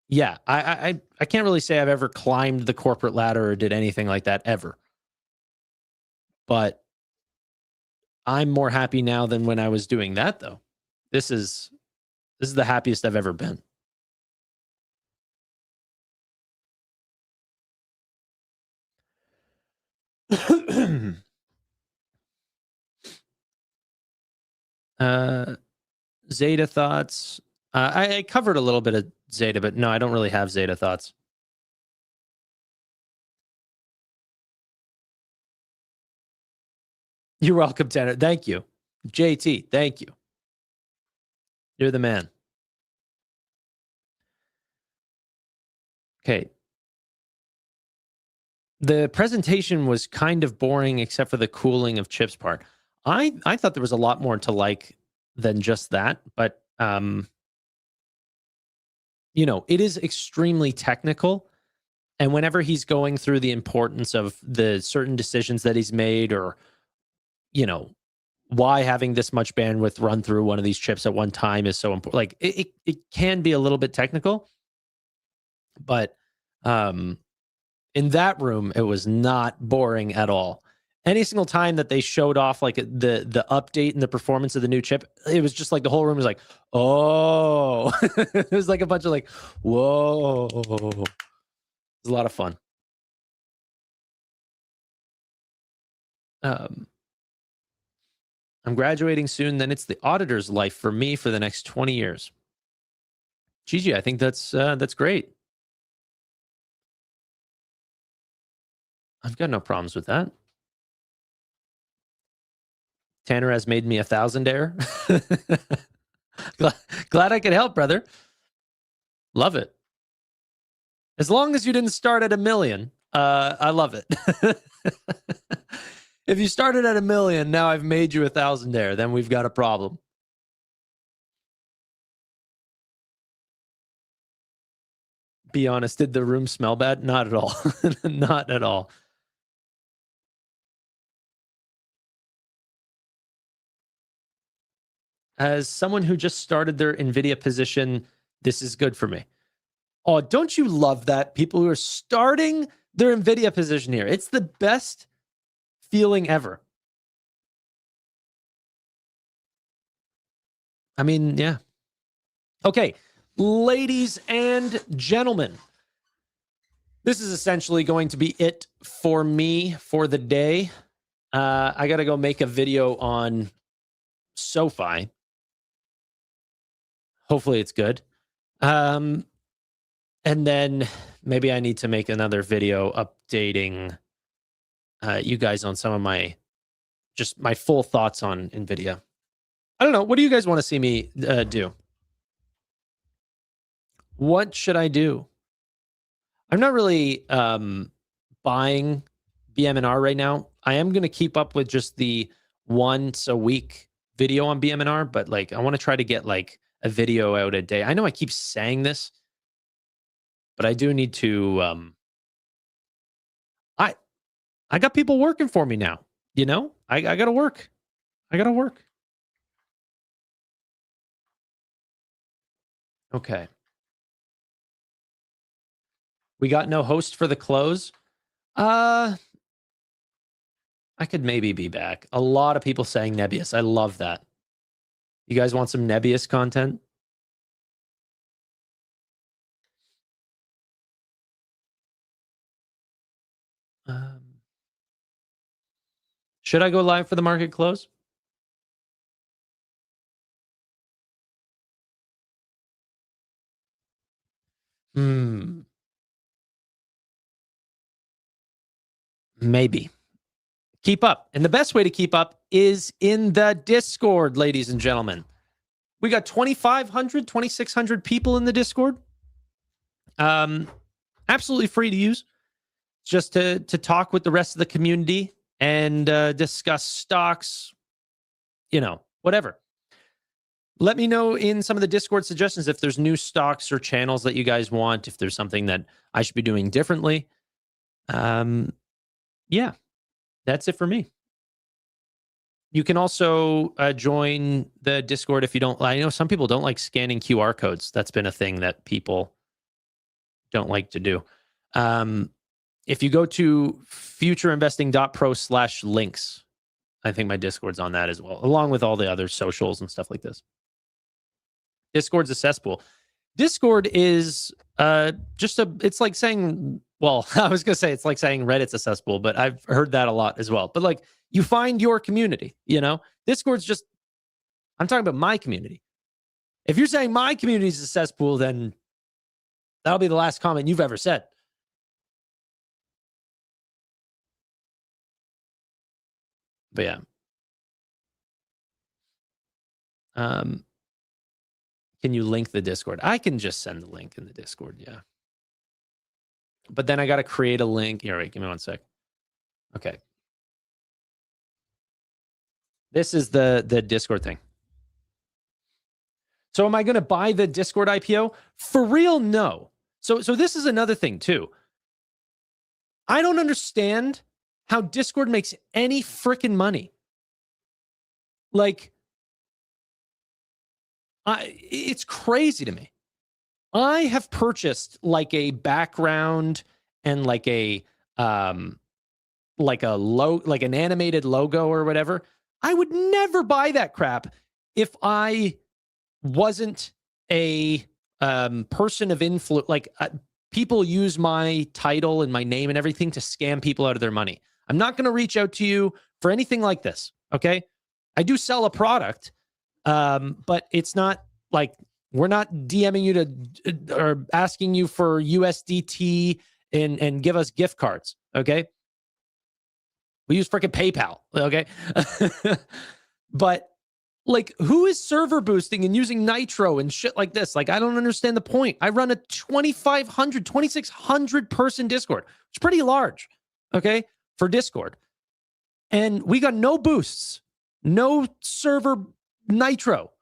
yeah, I can't really say I've ever climbed the corporate ladder or did anything like that ever. But I'm more happy now than when I was doing that, though. This is the happiest I've ever been. Zeta thoughts. I covered a little bit of Zeta, but no, I don't really have Zeta thoughts. You're welcome, Tanner. Thank you. JT, thank you. You're the man. Okay. The presentation was kind of boring except for the cooling of chips part. I thought there was a lot more to like than just that, but you know, it is extremely technical. And whenever he's going through the importance of the certain decisions that he's made, or, you know, why having this much bandwidth run through one of these chips at one time is so important. Like, it can be a little bit technical, but in that room, it was not boring at all. Any single time that they showed off like the update and the performance of the new chip, it was just like the whole room was like, oh, it was like a bunch of like, whoa. It was a lot of fun. I'm graduating soon. Then it's the auditor's life for me for the next 20 years. Gigi, I think that's great. I've got no problems with that. Tanner has made me a thousandaire. Glad I could help, brother. Love it. As long as you didn't start at $1 million, I love it. If you started at $1 million, now I've made you a thousandaire, then we've got a problem. Be honest, did the room smell bad? Not at all. Not at all. As someone who just started their Nvidia position, this is good for me. Oh, don't you love that? People who are starting their Nvidia position here. It's the best feeling ever. I mean, yeah. Okay, ladies and gentlemen, this is essentially going to be it for me for the day. I got to go make a video on SoFi. Hopefully it's good. And then maybe I need to make another video updating you guys on some of my just my full thoughts on Nvidia. I don't know. What do you guys want to see me do? What should I do? I'm not really buying BM&R right now. I am going to keep up with just the once a week video on BM&R, but like I want to try to get like a video out a day. I know I keep saying this, but I do need to I got people working for me now. You know, I got to work. I got to work. Okay. We got no host for the close. I could maybe be back. A lot of people saying Nebius. I love that. You guys want some Nebius content? Should I go live for the market close? Maybe. Keep up. And the best way to keep up is in the Discord, ladies and gentlemen. We got 2,500, 2,600 people in the Discord. Absolutely free to use. Just to talk with the rest of the community and discuss stocks, you know, whatever. Let me know in some of the Discord suggestions if there's new stocks or channels that you guys want, if there's something that I should be doing differently. Yeah, that's it for me. You can also join the Discord if you don't. I know some people don't like scanning QR codes. That's been a thing that people don't like to do. If you go to futureinvesting.pro/links, I think my Discord's on that as well, along with all the other socials and stuff like this. Discord's a cesspool. Discord is it's like saying, well, I was going to say it's like saying Reddit's a cesspool, but I've heard that a lot as well. But like, you find your community, you know? Discord's just, I'm talking about my community. If you're saying my community is a cesspool, then that'll be the last comment you've ever said. But yeah. Can you link the Discord? I can just send the link in the Discord, yeah. But then I got to create a link. Here, wait, give me one sec. Okay. This is the Discord thing. So am I going to buy the Discord IPO? For real, no. So this is another thing too. I don't understand how Discord makes any freaking money. Like, it's crazy to me. I have purchased like a background and like an animated logo or whatever. I would never buy that crap if I wasn't a person of influence. Like people use my title and my name and everything to scam people out of their money. I'm not going to reach out to you for anything like this. Okay. I do sell a product, but it's not like we're not DMing you to or asking you for USDT and give us gift cards. Okay. We use freaking PayPal. Okay. But like, who is server boosting and using Nitro and shit like this? Like, I don't understand the point. I run a 2,500, 2,600 person Discord. It's pretty large. Okay. For Discord. And we got no boosts, no server Nitro.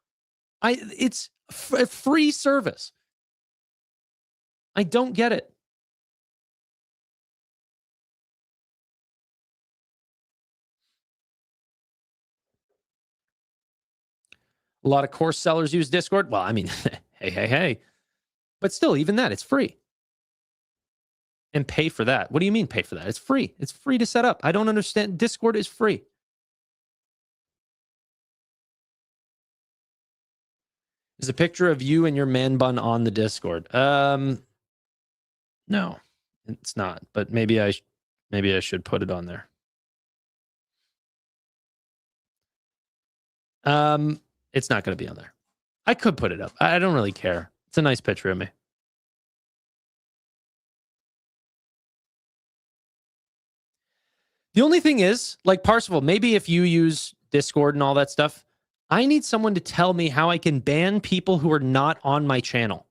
It's a free service. I don't get it. A lot of course sellers use Discord. Well, I mean, hey. But still, even that, it's free. And pay for that. What do you mean pay for that? It's free. It's free to set up. I don't understand. Discord is free. There's a picture of you and your man bun on the Discord. No, it's not. But maybe I should put it on there. It's not going to be on there. I could put it up. I don't really care. It's a nice picture of me. The only thing is, like Parsifal, maybe if you use Discord and all that stuff, I need someone to tell me how I can ban people who are not on my channel.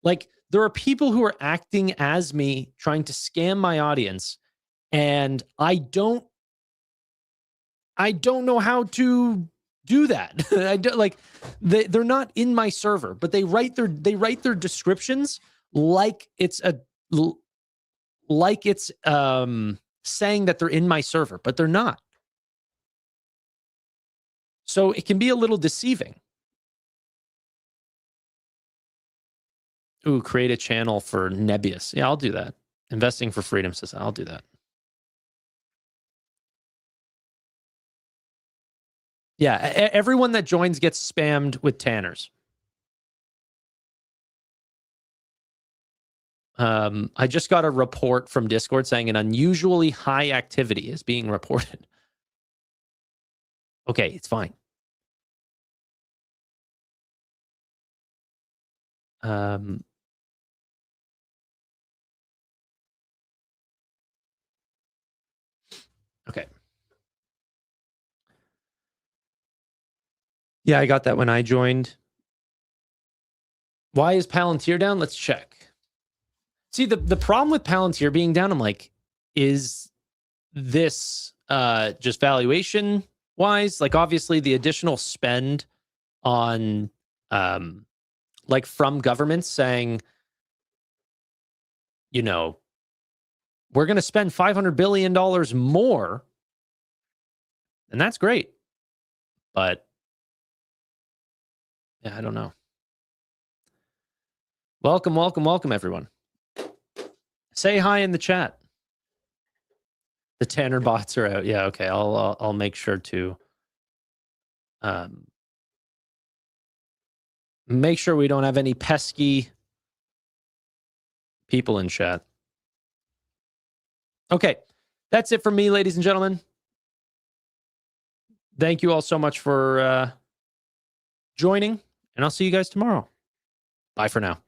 Like, there are people who are acting as me, trying to scam my audience, and I don't know how to do that. I don't, like, they're not in my server, but they write their descriptions like it's saying that they're in my server, but they're not. So it can be a little deceiving. Ooh, create a channel for Nebius. Yeah, I'll do that. Investing for Freedom says I'll do that. Yeah, everyone that joins gets spammed with Tanners. I just got a report from Discord saying an unusually high activity is being reported. Okay, it's fine. Okay. Yeah, I got that when I joined. Why is Palantir down? Let's check. See, the problem with Palantir being down, I'm like, is this just valuation wise? Like, obviously the additional spend on like from governments saying, you know, we're going to spend $500 billion more. And that's great. But yeah, I don't know. Welcome, welcome, welcome, everyone. Say hi in the chat. The Tanner bots are out. Yeah, okay. I'll make sure to make sure we don't have any pesky people in chat. Okay, that's it for me, ladies and gentlemen. Thank you all so much for joining, and I'll see you guys tomorrow. Bye for now.